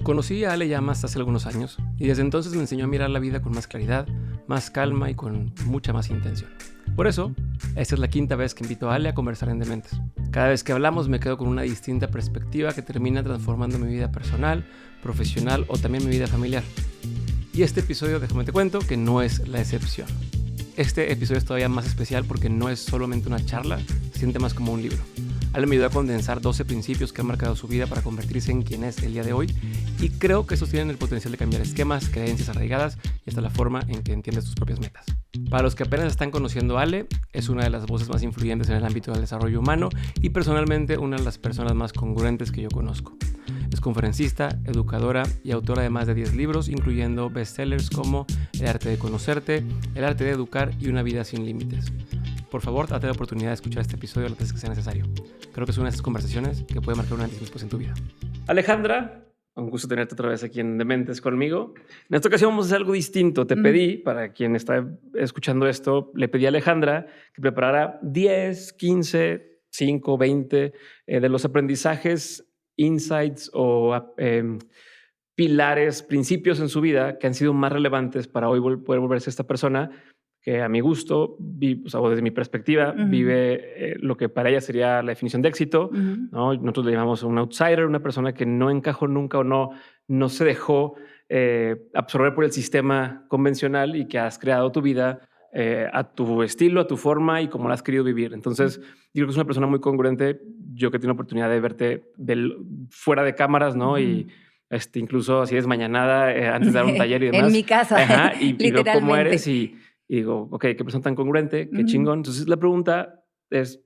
Conocí a Ale Llamas hace algunos años y desde entonces me enseñó a mirar la vida con más claridad, más calma y con mucha más intención. Por eso, esta es la quinta vez que invito a Ale a conversar en Dementes. Cada vez que hablamos me quedo con una distinta perspectiva que termina transformando mi vida personal, profesional o también mi vida familiar. Y este episodio, déjame te cuento, que no es la excepción. Este episodio es todavía más especial porque no es solamente una charla, se siente más como un libro. Ale me ayudó a condensar 12 principios que han marcado su vida para convertirse en quien es el día de hoy y creo que estos tienen el potencial de cambiar esquemas, creencias arraigadas y hasta la forma en que entiendes tus propias metas. Para los que apenas están conociendo a Ale, es una de las voces más influyentes en el ámbito del desarrollo humano y personalmente una de las personas más congruentes que yo conozco. Es conferencista, educadora y autora de más de 10 libros, incluyendo bestsellers como El arte de conocerte, El arte de educar y Una vida sin límites. Por favor, date la oportunidad de escuchar este episodio las veces que sea necesario. Creo que es una de esas conversaciones que puede marcar un antes y después en tu vida. Alejandra, un gusto tenerte otra vez aquí en Dementes conmigo. En esta ocasión vamos a hacer algo distinto. Te pedí, para quien está escuchando esto, le pedí a Alejandra que preparara 10, 15, 5, 20 de los aprendizajes, insights o pilares, principios en su vida que han sido más relevantes para hoy poder volverse esta persona que a mi gusto, o desde mi perspectiva, vive lo que para ella sería la definición de éxito, ¿no? Nosotros le llamamos un outsider, una persona que no encajó nunca o no se dejó absorber por el sistema convencional y que has creado tu vida a tu estilo, a tu forma y como la has querido vivir. Entonces, yo creo que es una persona muy congruente. Yo que tengo la oportunidad de verte fuera de cámaras, ¿no? Y incluso así desmañanada antes de dar un taller y demás. En mi casa, ajá, y veo cómo eres literalmente. y digo, ok, qué persona tan congruente, qué chingón. Entonces la pregunta es,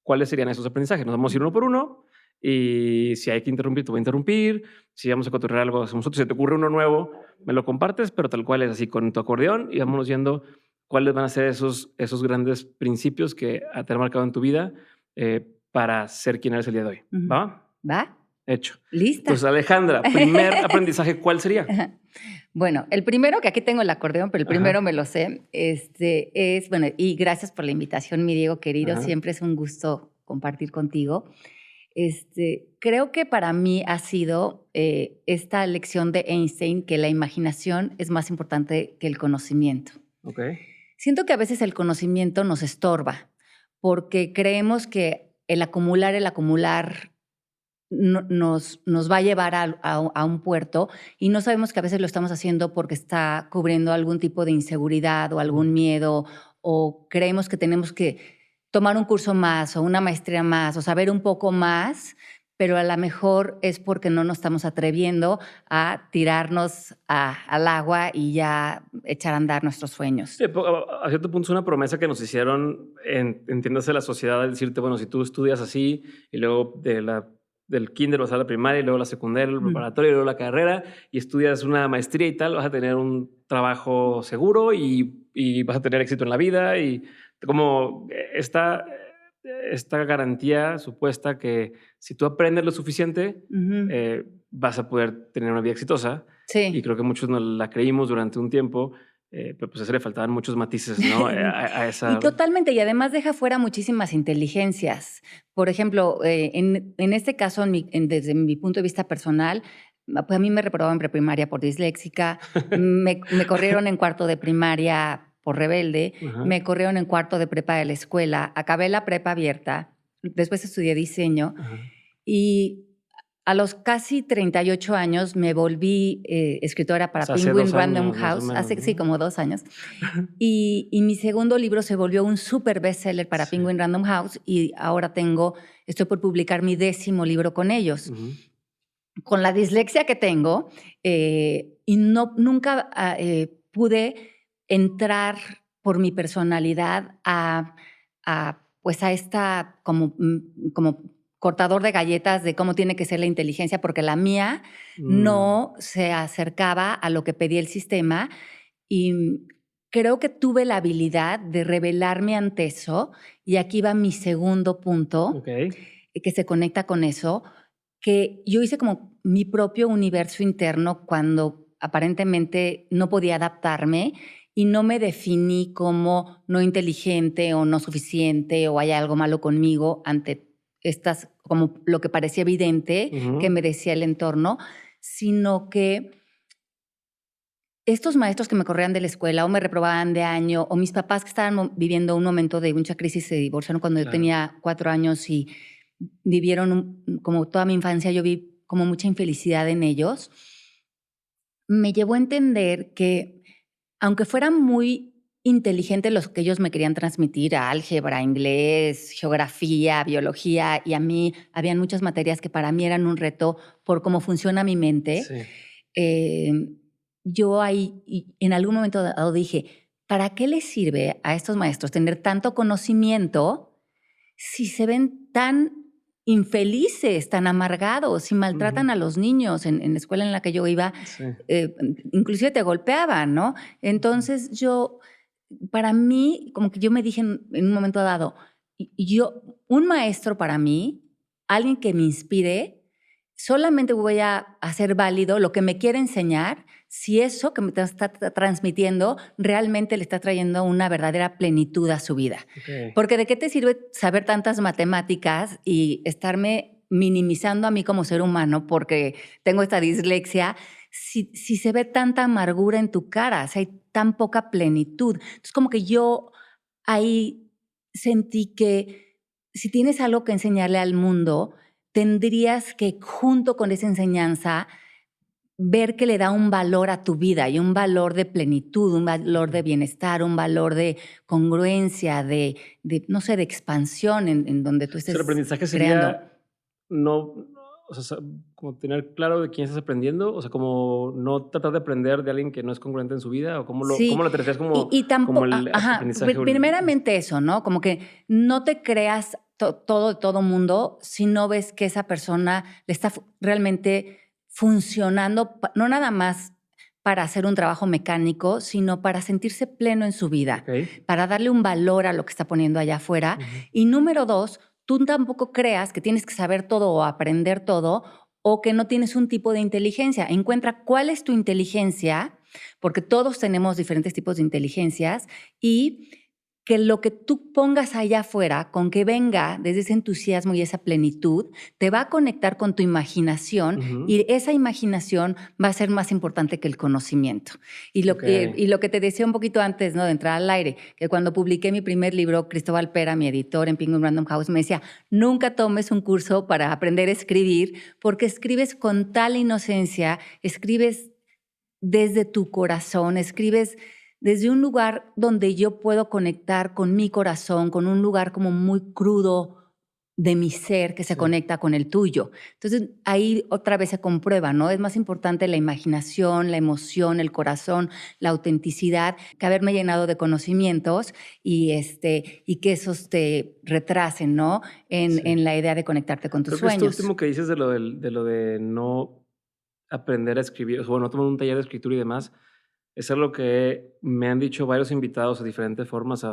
¿cuáles serían esos aprendizajes? Nos vamos a ir uno por uno y si hay que interrumpir, te voy a interrumpir. Si vamos a cotorrear algo, hacemos otro. Si te ocurre uno nuevo, me lo compartes, pero tal cual es así con tu acordeón y vámonos viendo cuáles van a ser esos grandes principios que te han marcado en tu vida para ser quien eres el día de hoy. ¿Va? ¿Va? Hecho. Lista. Entonces, Alejandra, primer aprendizaje, ¿cuál sería? Bueno, el primero, que aquí tengo el acordeón, pero el primero me lo sé, es, bueno, y gracias por la invitación, mi Diego querido, siempre es un gusto compartir contigo. Creo que para mí ha sido esta lección de Einstein, que la imaginación es más importante que el conocimiento. Okay. Siento que a veces el conocimiento nos estorba, porque creemos que el acumular nos va a llevar a un puerto y no sabemos que a veces lo estamos haciendo porque está cubriendo algún tipo de inseguridad o algún miedo, o creemos que tenemos que tomar un curso más o una maestría más o saber un poco más, pero a lo mejor es porque no nos estamos atreviendo a tirarnos al agua y ya echar a andar nuestros sueños. Sí, a cierto punto es una promesa que nos hicieron, entiéndase la sociedad, de decirte, bueno, si tú estudias así y luego del kinder vas a la primaria y luego la secundaria, la preparatoria y luego la carrera y estudias una maestría y tal, vas a tener un trabajo seguro y vas a tener éxito en la vida y como esta garantía supuesta que si tú aprendes lo suficiente vas a poder tener una vida exitosa. Sí. Y creo que muchos nos la creímos durante un tiempo. Pero pues a eso le faltaban muchos matices, ¿no? a esa... Y totalmente, y además deja fuera muchísimas inteligencias. Por ejemplo, en este caso, desde mi punto de vista personal, pues a mí me reprobaban en preprimaria por disléxica, me corrieron en cuarto de primaria por rebelde, me corrieron en cuarto de prepa de la escuela, acabé la prepa abierta, después estudié diseño y a los casi 38 años me volví escritora para Penguin Random House, sí, como 2 años. Y mi segundo libro se volvió un súper bestseller para Penguin Random House y ahora estoy por publicar mi 10º libro con ellos. Con la dislexia que tengo y nunca pude entrar por mi personalidad a esta como cortador de galletas de cómo tiene que ser la inteligencia, porque la mía no se acercaba a lo que pedía el sistema y creo que tuve la habilidad de rebelarme ante eso y aquí va mi segundo punto que se conecta con eso, que yo hice como mi propio universo interno cuando aparentemente no podía adaptarme y no me definí como no inteligente o no suficiente o hay algo malo conmigo ante como lo que parecía evidente que me decía el entorno, sino que estos maestros que me corrían de la escuela o me reprobaban de año, o mis papás que estaban viviendo un momento de mucha crisis, se divorciaron cuando yo tenía 4 años y vivieron, como toda mi infancia, yo vi como mucha infelicidad en ellos, me llevó a entender que, aunque fueran muy inteligentes los que ellos me querían transmitir, álgebra, inglés, geografía, biología, y a mí habían muchas materias que para mí eran un reto por cómo funciona mi mente, yo ahí en algún momento dado dije, ¿para qué les sirve a estos maestros tener tanto conocimiento si se ven tan infelices, tan amargados, si maltratan a los niños en la escuela en la que yo iba? Inclusive te golpeaban, ¿no? Entonces para mí, como que yo me dije en un momento dado, un maestro para mí, alguien que me inspire, solamente voy a hacer válido lo que me quiere enseñar si eso que me está transmitiendo realmente le está trayendo una verdadera plenitud a su vida. Porque ¿de qué te sirve saber tantas matemáticas y estarme minimizando a mí como ser humano porque tengo esta dislexia si se ve tanta amargura en tu cara, si hay tan poca plenitud? Entonces, como que yo ahí sentí que si tienes algo que enseñarle al mundo, tendrías que, junto con esa enseñanza, ver que le da un valor a tu vida y un valor de plenitud, un valor de bienestar, un valor de congruencia, de no sé, de expansión en donde tú estés. El aprendizaje creando. sería o sea, como tener claro de quién estás aprendiendo, o sea, como no tratar de aprender de alguien que no es congruente en su vida, o cómo lo te refieres como el aprendizaje. Primeramente eso, ¿no? Como que no te creas todo mundo si no ves que esa persona le está realmente funcionando, no nada más para hacer un trabajo mecánico, sino para sentirse pleno en su vida, para darle un valor a lo que está poniendo allá afuera. Y número 2, tú tampoco creas que tienes que saber todo o aprender todo, o que no tienes un tipo de inteligencia. Encuentra cuál es tu inteligencia, porque todos tenemos diferentes tipos de inteligencias, y que lo que tú pongas allá afuera, con que venga desde ese entusiasmo y esa plenitud, te va a conectar con tu imaginación, y esa imaginación va a ser más importante que el conocimiento. Y lo que te decía un poquito antes, ¿no?, de entrar al aire, que cuando publiqué mi primer libro, Cristóbal Pera, mi editor en Penguin Random House, me decía, nunca tomes un curso para aprender a escribir, porque escribes con tal inocencia, escribes desde tu corazón, escribes desde un lugar donde yo puedo conectar con mi corazón, con un lugar como muy crudo de mi ser que se conecta con el tuyo. Entonces, ahí otra vez se comprueba, ¿no? Es más importante la imaginación, la emoción, el corazón, la autenticidad, que haberme llenado de conocimientos y que esos te retrasen, ¿no? En la idea de conectarte con tus sueños. Esto último que dices de lo de no aprender a escribir, o sea, bueno, no tomar un taller de escritura y demás, es algo que me han dicho varios invitados de diferentes formas.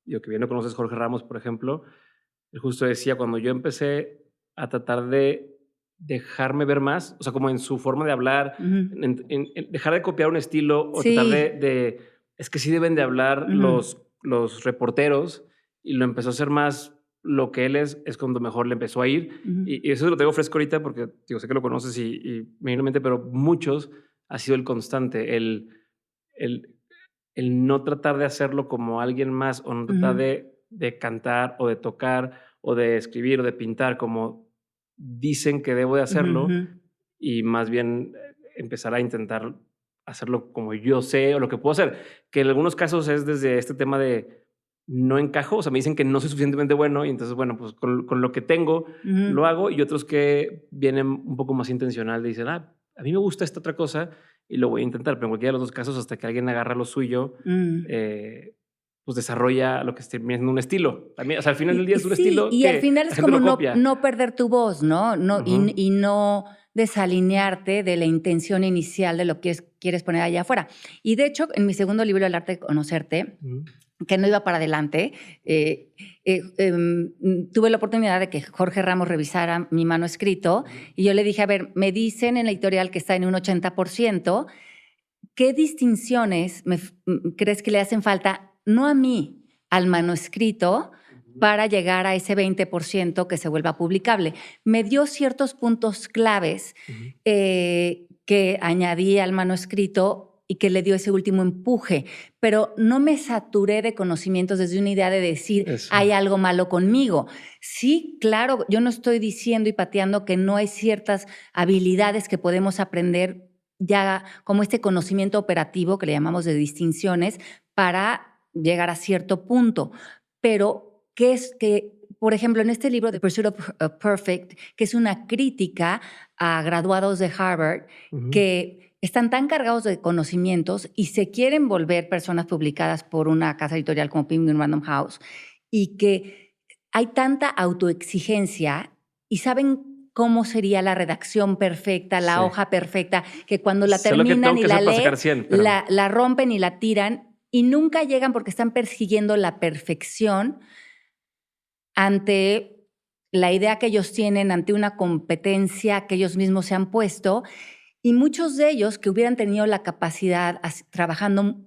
Yo que bien no conoces Jorge Ramos, por ejemplo, él justo decía, cuando yo empecé a tratar de dejarme ver más, o sea, como en su forma de hablar, en dejar de copiar un estilo, o tratar es que sí deben de hablar los reporteros, y lo empezó a hacer más lo que él es cuando mejor le empezó a ir. Y eso lo tengo fresco ahorita porque sé que lo conoces y mínimamente, pero muchos ha sido el constante, el no tratar de hacerlo como alguien más, o no tratar de cantar o de tocar o de escribir o de pintar como dicen que debo de hacerlo, y más bien empezar a intentar hacerlo como yo sé o lo que puedo hacer, que en algunos casos es desde este tema de no encajo, o sea, me dicen que no soy suficientemente bueno y entonces, bueno, pues con lo que tengo lo hago, y otros que vienen un poco más intencional, dicen, a mí me gusta esta otra cosa y lo voy a intentar, pero en cualquiera de los dos casos, hasta que alguien agarra lo suyo, pues desarrolla lo que esté viendo un estilo. También, o sea, al final del día es un estilo y que al final la es gente como lo copia. no perder tu voz, ¿no? Y no desalinearte de la intención inicial de lo que quieres poner allá afuera. Y de hecho, en mi segundo libro, El arte de conocerte, que no iba para adelante, tuve la oportunidad de que Jorge Ramos revisara mi manuscrito, y yo le dije, a ver, me dicen en la editorial que está en un 80%, ¿qué distinciones crees que le hacen falta, no a mí, al manuscrito, para llegar a ese 20% que se vuelva publicable? Me dio ciertos puntos claves que que añadí al manuscrito y que le dio ese último empuje, pero no me saturé de conocimientos desde una idea de decir, Eso. hay algo malo conmigo. Sí, claro, yo no estoy diciendo y pateando que no hay ciertas habilidades que podemos aprender ya como este conocimiento operativo que le llamamos de distinciones para llegar a cierto punto. Pero, ¿qué es que, por ejemplo, en este libro, The Pursuit of Perfect, que es una crítica a graduados de Harvard que están tan cargados de conocimientos y se quieren volver personas publicadas por una casa editorial como Penguin Random House, y que hay tanta autoexigencia y saben cómo sería la redacción perfecta, la hoja perfecta, que cuando la terminan y la leen, la rompen y la tiran y nunca llegan porque están persiguiendo la perfección ante la idea que ellos tienen, ante una competencia que ellos mismos se han puesto. Y muchos de ellos que hubieran tenido la capacidad trabajando,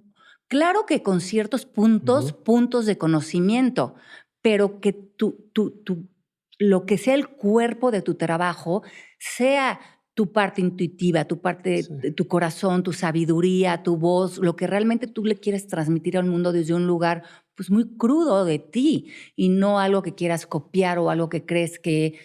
claro que con ciertos puntos de conocimiento, pero que lo que sea el cuerpo de tu trabajo sea tu parte intuitiva, tu parte de tu corazón, tu sabiduría, tu voz, lo que realmente tú le quieres transmitir al mundo desde un lugar pues muy crudo de ti y no algo que quieras copiar o algo que crees que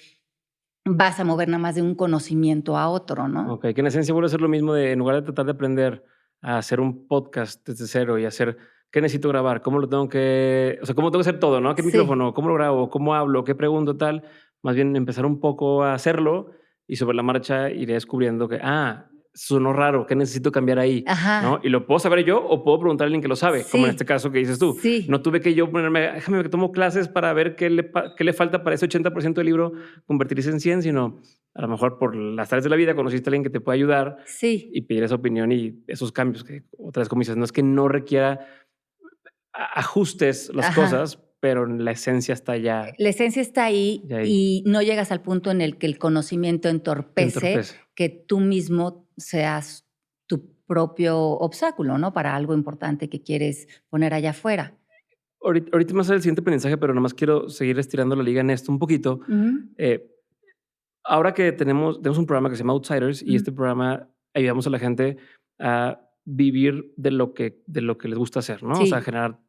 vas a mover nada más de un conocimiento a otro, ¿no? Ok, que en esencia vuelve a ser lo mismo de, en lugar de tratar de aprender a hacer un podcast desde cero y hacer, ¿qué necesito grabar? ¿Cómo lo tengo que, o sea, cómo tengo que hacer todo, ¿no? ¿Qué micrófono? ¿Cómo lo grabo? ¿Cómo hablo? ¿Qué pregunto? Tal. Más bien empezar un poco a hacerlo y sobre la marcha iré descubriendo que, sonó raro, ¿qué necesito cambiar ahí? Ajá. ¿No? Y lo puedo saber yo o puedo preguntar a alguien que lo sabe, como en este caso que dices tú. Sí. No tuve que yo ponerme, déjame que tomo clases para ver qué le falta para ese 80% del libro convertirse en 100, sino a lo mejor por las tareas de la vida conociste a alguien que te puede ayudar y pedir esa opinión y esos cambios que otra vez como dices, no es que no requiera ajustes las cosas, pero la esencia está ya. La esencia está ahí y no llegas al punto en el que el conocimiento entorpece que tú mismo seas tu propio obstáculo, ¿no? Para algo importante que quieres poner allá afuera. Ahorita más el siguiente aprendizaje, pero nomás quiero seguir estirando la liga en esto un poquito. Ahora que tenemos un programa que se llama Outsiders y este programa ayudamos a la gente a vivir de lo que les gusta hacer, ¿no? Sí. O sea, generar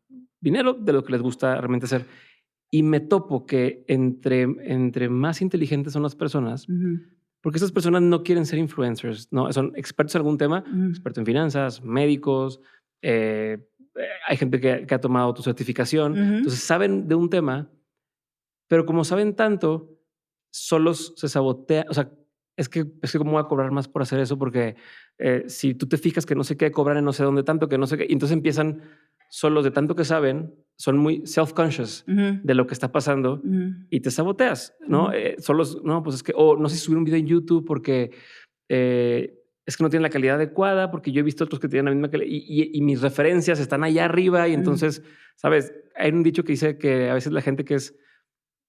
dinero de lo que les gusta realmente hacer. Y me topo que entre más inteligentes son las personas, porque esas personas no quieren ser influencers, ¿no? Son expertos en algún tema, expertos en finanzas, médicos, hay gente que ha tomado tu certificación, entonces saben de un tema, pero como saben tanto, solos se sabotean, o sea, es que cómo voy a cobrar más por hacer eso, porque si tú te fijas que no sé qué cobran en no sé dónde tanto, que no sé qué, y entonces empiezan solos de tanto que saben, son muy self-conscious de lo que está pasando y te saboteas, ¿no? Solos, no, pues es que, no sé si subir un video en YouTube porque es que no tienen la calidad adecuada, porque yo he visto otros que tienen la misma calidad y mis referencias están allá arriba y entonces, ¿sabes? Hay un dicho que dice que a veces la gente que es,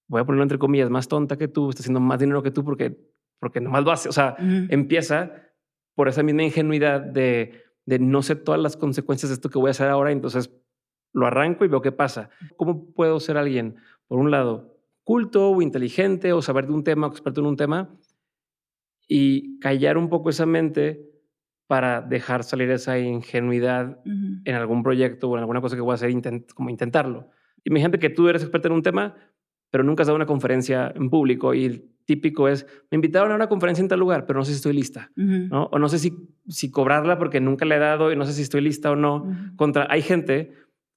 voy a ponerlo entre comillas, más tonta que tú, está haciendo más dinero que tú porque nomás lo hace. O sea, empieza por esa misma ingenuidad de no sé todas las consecuencias de esto que voy a hacer ahora, entonces lo arranco y veo qué pasa. ¿Cómo puedo ser alguien, por un lado, culto o inteligente o saber de un tema o experto en un tema y callar un poco esa mente para dejar salir esa ingenuidad en algún proyecto o en alguna cosa que voy a hacer, como intentarlo? Imagínate que tú eres experto en un tema, pero nunca has dado una conferencia en público y el típico es, me invitaron a una conferencia en tal lugar, pero no sé si estoy lista, ¿no? O no sé si cobrarla porque nunca la he dado y no sé si estoy lista o no. Hay gente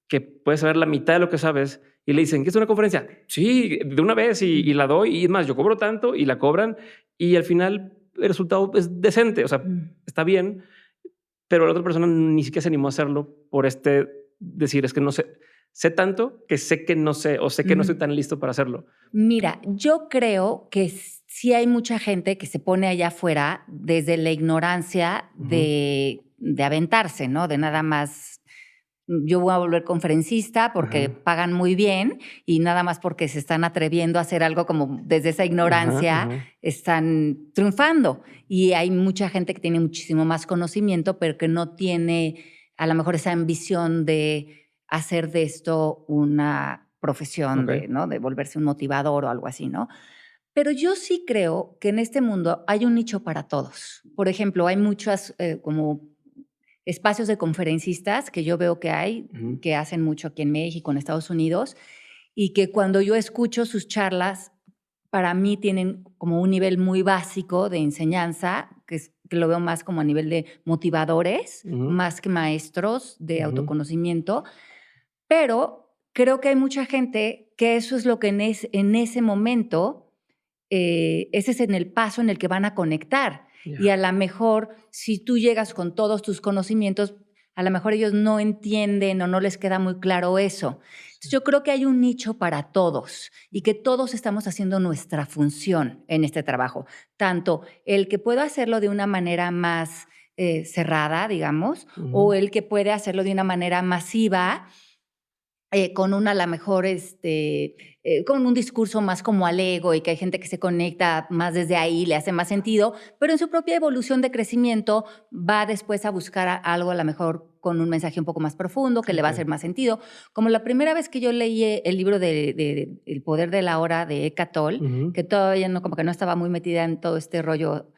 que puede saber la mitad de lo que sabes y le dicen, ¿qué es una conferencia? Sí, de una vez y la doy y es más, yo cobro tanto y la cobran y al final el resultado es decente, o sea, está bien, pero la otra persona ni siquiera se animó a hacerlo por decir, es que no sé tanto que sé que no sé o sé que no estoy tan listo para hacerlo. Mira, yo creo que sí hay mucha gente que se pone allá afuera desde la ignorancia de aventarse, ¿no? De nada más, yo voy a volver conferencista porque pagan muy bien y nada más porque se están atreviendo a hacer algo como desde esa ignorancia están triunfando. Y hay mucha gente que tiene muchísimo más conocimiento, pero que no tiene a lo mejor esa ambición de hacer de esto una profesión, ¿no? De volverse un motivador o algo así, ¿no? Pero yo sí creo que en este mundo hay un nicho para todos. Por ejemplo, hay muchos como espacios de conferencistas que yo veo que hay, que hacen mucho aquí en México, en Estados Unidos, y que cuando yo escucho sus charlas, para mí tienen como un nivel muy básico de enseñanza, que lo veo más como a nivel de motivadores, más que maestros de autoconocimiento, pero creo que hay mucha gente que eso es lo que en ese momento, ese es en el paso en el que van a conectar. Ya. Y a lo mejor, si tú llegas con todos tus conocimientos, a lo mejor ellos no entienden o no les queda muy claro eso. Entonces, yo creo que hay un nicho para todos y que todos estamos haciendo nuestra función en este trabajo. Tanto el que pueda hacerlo de una manera más cerrada, digamos, o el que puede hacerlo de una manera masiva, con una, a lo mejor, con un discurso más como al ego y que hay gente que se conecta más desde ahí, le hace más sentido, pero en su propia evolución de crecimiento va después a buscar algo a lo mejor con un mensaje un poco más profundo que le va a hacer más sentido. Como la primera vez que yo leí el libro de El poder de la hora de Eckhart Tolle, que todavía no, como que no estaba muy metida en todo este rollo,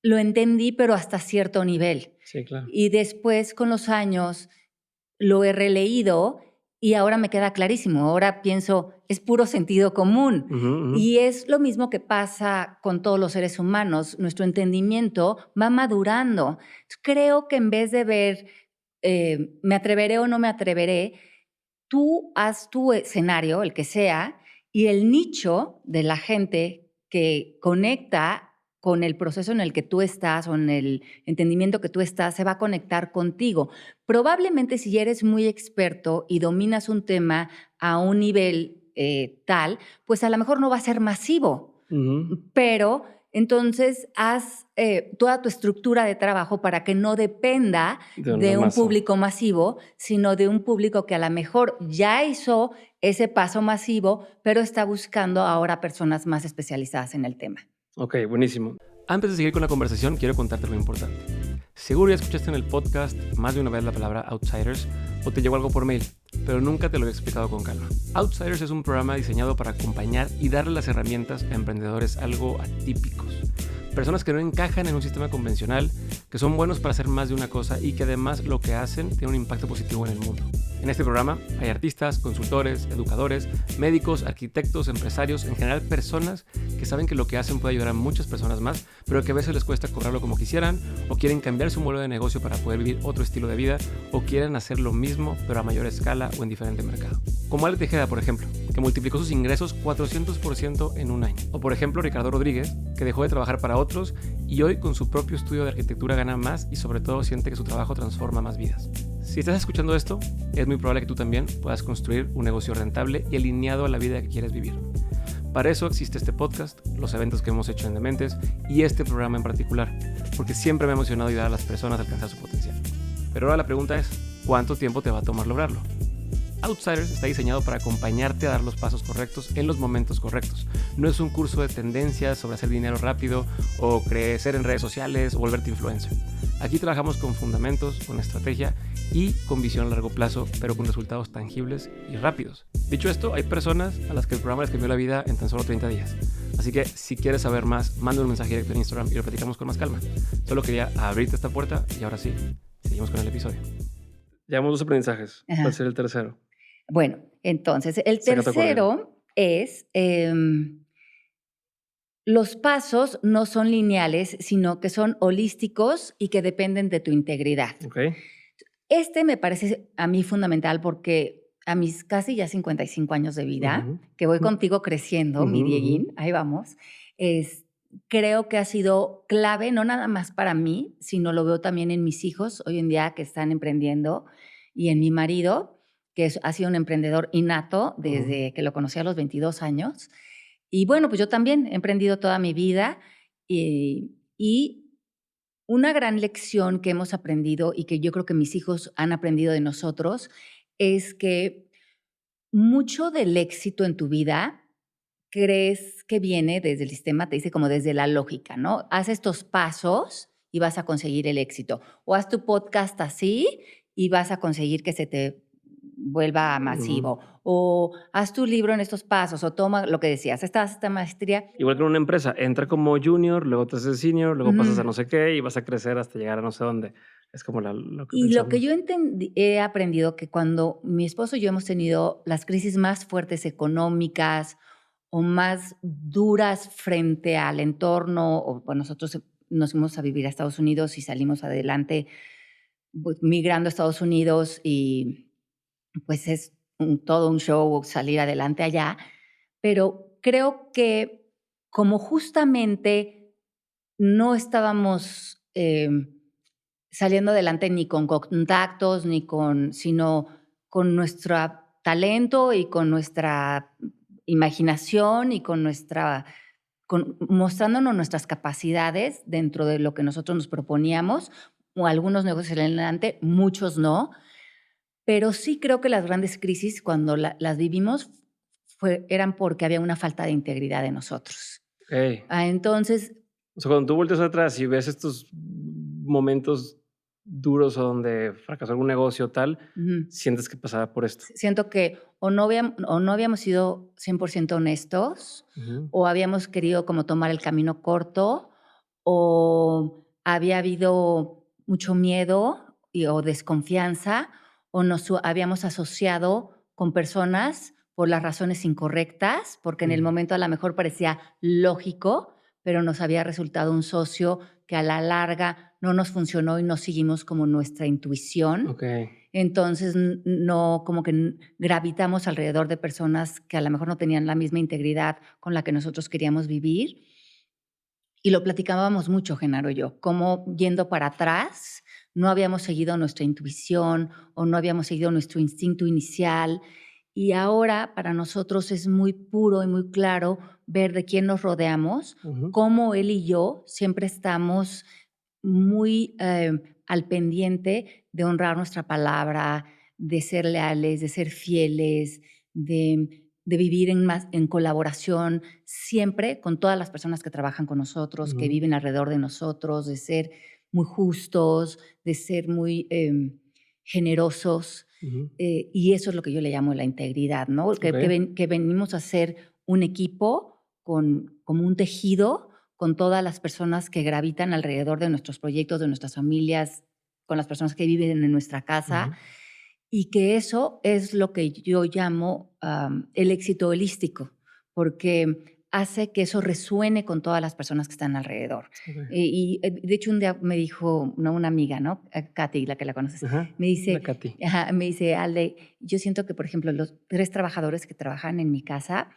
lo entendí, pero hasta cierto nivel. Sí, claro. Y después, con los años, lo he releído y ahora me queda clarísimo. Ahora pienso, es puro sentido común. Y es lo mismo que pasa con todos los seres humanos. Nuestro entendimiento va madurando. Creo que en vez de ver, me atreveré o no me atreveré, tú haz tu escenario, el que sea, y el nicho de la gente que conecta con el proceso en el que tú estás o en el entendimiento que tú estás, se va a conectar contigo. Probablemente si eres muy experto y dominas un tema a un nivel tal, pues a lo mejor no va a ser masivo, pero entonces haz toda tu estructura de trabajo para que no dependa de un público masivo, sino de un público que a lo mejor ya hizo ese paso masivo, pero está buscando ahora personas más especializadas en el tema. Ok, buenísimo. Antes de seguir con la conversación, quiero contarte lo importante. Seguro ya escuchaste en el podcast más de una vez la palabra Outsiders o te llegó algo por mail, pero nunca te lo he explicado con calma. Outsiders es un programa diseñado para acompañar y darle las herramientas a emprendedores algo atípicos. Personas que no encajan en un sistema convencional, que son buenos para hacer más de una cosa y que además lo que hacen tiene un impacto positivo en el mundo. En este programa hay artistas, consultores, educadores, médicos, arquitectos, empresarios, en general personas que saben que lo que hacen puede ayudar a muchas personas más, pero que a veces les cuesta cobrarlo como quisieran, o quieren cambiar su modelo de negocio para poder vivir otro estilo de vida, o quieren hacer lo mismo pero a mayor escala o en diferente mercado. Como Ale Tejeda, por ejemplo, que multiplicó sus ingresos 400% en un año. O por ejemplo Ricardo Rodríguez, que dejó de trabajar para otros y hoy con su propio estudio de arquitectura gana más y sobre todo siente que su trabajo transforma más vidas. Si estás escuchando esto, es muy probable que tú también puedas construir un negocio rentable y alineado a la vida que quieres vivir. Para eso existe este podcast, los eventos que hemos hecho en Dementes y este programa en particular, porque siempre me ha emocionado ayudar a las personas a alcanzar su potencial. Pero ahora la pregunta es, ¿cuánto tiempo te va a tomar lograrlo? Outsiders está diseñado para acompañarte a dar los pasos correctos en los momentos correctos. No es un curso de tendencias sobre hacer dinero rápido o crecer en redes sociales o volverte influencer. Aquí trabajamos con fundamentos, con estrategia y con visión a largo plazo, pero con resultados tangibles y rápidos. Dicho esto, hay personas a las que el programa les cambió la vida en tan solo 30 días. Así que si quieres saber más, manda un mensaje directo en Instagram y lo platicamos con más calma. Solo quería abrirte esta puerta y ahora sí, seguimos con el episodio. Llevamos 2 aprendizajes. Ajá. Va a ser el tercero. Bueno, entonces el Saca tu tercero es los pasos no son lineales, sino que son holísticos y que dependen de tu integridad. Okay. Este me parece a mí fundamental porque a mis casi ya 55 años de vida, que voy contigo creciendo, mi Dieguín, ahí vamos, creo que ha sido clave, no nada más para mí, sino lo veo también en mis hijos hoy en día que están emprendiendo y en mi marido, que ha sido un emprendedor innato desde que lo conocí a los 22 años. Y bueno, pues yo también he emprendido toda mi vida y una gran lección que hemos aprendido y que yo creo que mis hijos han aprendido de nosotros es que mucho del éxito en tu vida crees que viene desde el sistema, te dice como desde la lógica, ¿no? Haz estos pasos y vas a conseguir el éxito. O haz tu podcast así y vas a conseguir que se te vuelva masivo. O haz tu libro en estos pasos, o toma lo que decías, esta maestría. Igual que en una empresa, entra como junior, luego te haces senior, luego pasas a no sé qué y vas a crecer hasta llegar a no sé dónde. Es como lo que Y lo que pensamos. yo he aprendido que cuando mi esposo y yo hemos tenido las crisis más fuertes económicas o más duras frente al entorno, o bueno, nosotros nos fuimos a vivir a Estados Unidos y salimos adelante, pues, migrando a Estados Unidos, y pues es todo un show salir adelante allá, pero creo que como justamente no estábamos saliendo adelante ni con contactos, sino con nuestro talento y con nuestra imaginación y mostrándonos nuestras capacidades dentro de lo que nosotros nos proponíamos. O algunos negocios salieron adelante, muchos no, pero sí creo que las grandes crisis, cuando las vivimos, eran porque había una falta de integridad de nosotros. Okey. Entonces, O sea, cuando tú volteas atrás y ves estos momentos duros o donde fracasó algún negocio o tal, ujú, sientes que pasaba por esto. siento que o no habíamos sido 100% honestos, Ujú. o habíamos querido como tomar el camino corto, o había habido mucho miedo o desconfianza, o habíamos asociado con personas por las razones incorrectas, porque en el Mm. momento a lo mejor parecía lógico, pero nos había resultado un socio que a la larga no nos funcionó y no seguimos como nuestra intuición. Okey. Entonces, no, como que gravitamos alrededor de personas que a lo mejor no tenían la misma integridad con la que nosotros queríamos vivir. Y lo platicábamos mucho, Genaro y yo, como yendo para atrás, no habíamos seguido nuestra intuición o no habíamos seguido nuestro instinto inicial. Y ahora para nosotros es muy puro y muy claro ver de quién nos rodeamos, Ujú. cómo él y yo siempre estamos muy al pendiente de honrar nuestra palabra, de ser leales, de ser fieles, de vivir en colaboración siempre con todas las personas que trabajan con nosotros, que Ujú. viven alrededor de nosotros, de ser muy justos, de ser muy generosos. Ujú. Y eso es lo que yo le llamo la integridad, ¿no? Okey. Que venimos a ser un equipo como un tejido con todas las personas que gravitan alrededor de nuestros proyectos, de nuestras familias, con las personas que viven en nuestra casa, Ujú. y que eso es lo que yo llamo el éxito holístico, porque hace que eso resuene con todas las personas que están alrededor. Okey. De hecho, un día me dijo una amiga, ¿no? Katy, la que la conoces, Ajá. me La dice, Katy. ajá, me dice, Ale, yo siento que, por ejemplo, los 3 trabajadores que trabajan en mi casa,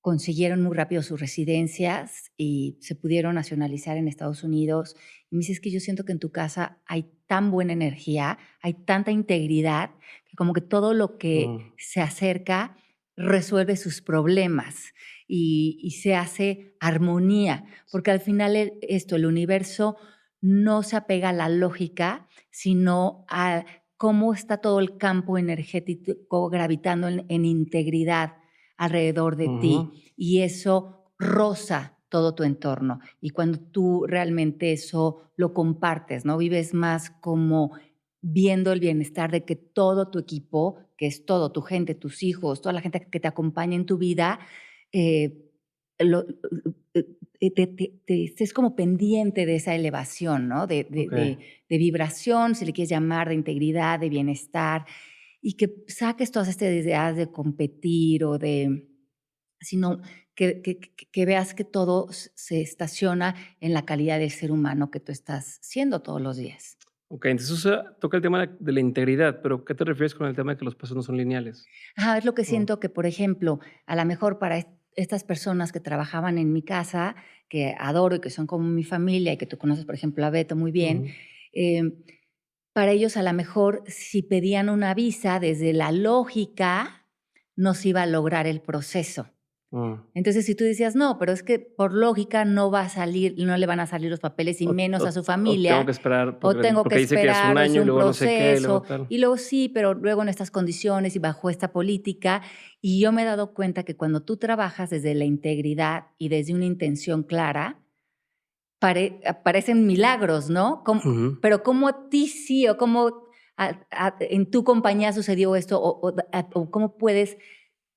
consiguieron muy rápido sus residencias y se pudieron nacionalizar en Estados Unidos. Y me dice, es que yo siento que en tu casa hay tan buena energía, hay tanta integridad, que como que todo lo que Mm. se acerca resuelve sus problemas y se hace armonía, porque al final el universo no se apega a la lógica, sino a cómo está todo el campo energético gravitando en integridad alrededor de Ujú. ti, y eso roza todo tu entorno. Y cuando tú realmente eso lo compartes, ¿no? Vives más como viendo el bienestar de que todo tu equipo, que es todo, tu gente, tus hijos, toda la gente que te acompaña en tu vida, eh, lo estés como pendiente de esa elevación, ¿no? Okey. De vibración, si le quieres llamar, de integridad, de bienestar, y que saques todas estas ideas de competir o de sino que veas que todo se estaciona en la calidad del ser humano que tú estás siendo todos los días. Okey, entonces, o sea, toca el tema de la integridad, pero, ¿qué te refieres con el tema de que los pasos no son lineales? Ajá, es lo que Oh. siento que, por ejemplo, a la mejor para estas personas que trabajaban en mi casa, que adoro y que son como mi familia y que tú conoces, por ejemplo, a Beto muy bien, Ujú. em, para ellos a la mejor si pedían una visa desde la lógica, no se iba a lograr el proceso. Mm. Entonces, si tú decías: "No, pero es que por lógica no va a salir, no le van a salir los papeles y O menos o a su o tengo familia, que esperar o tengo que porque dice que es un esperar, o es año y un luego no sé qué, y luego proceso", tal. y luego sí, pero luego en estas condiciones y bajo esta política. Y yo me he dado cuenta que cuando tú trabajas desde la integridad y desde una intención clara, parecen milagros, ¿no? Ujú. Pero cómo a ti sí, o cómo en tu compañía sucedió esto, o cómo puedes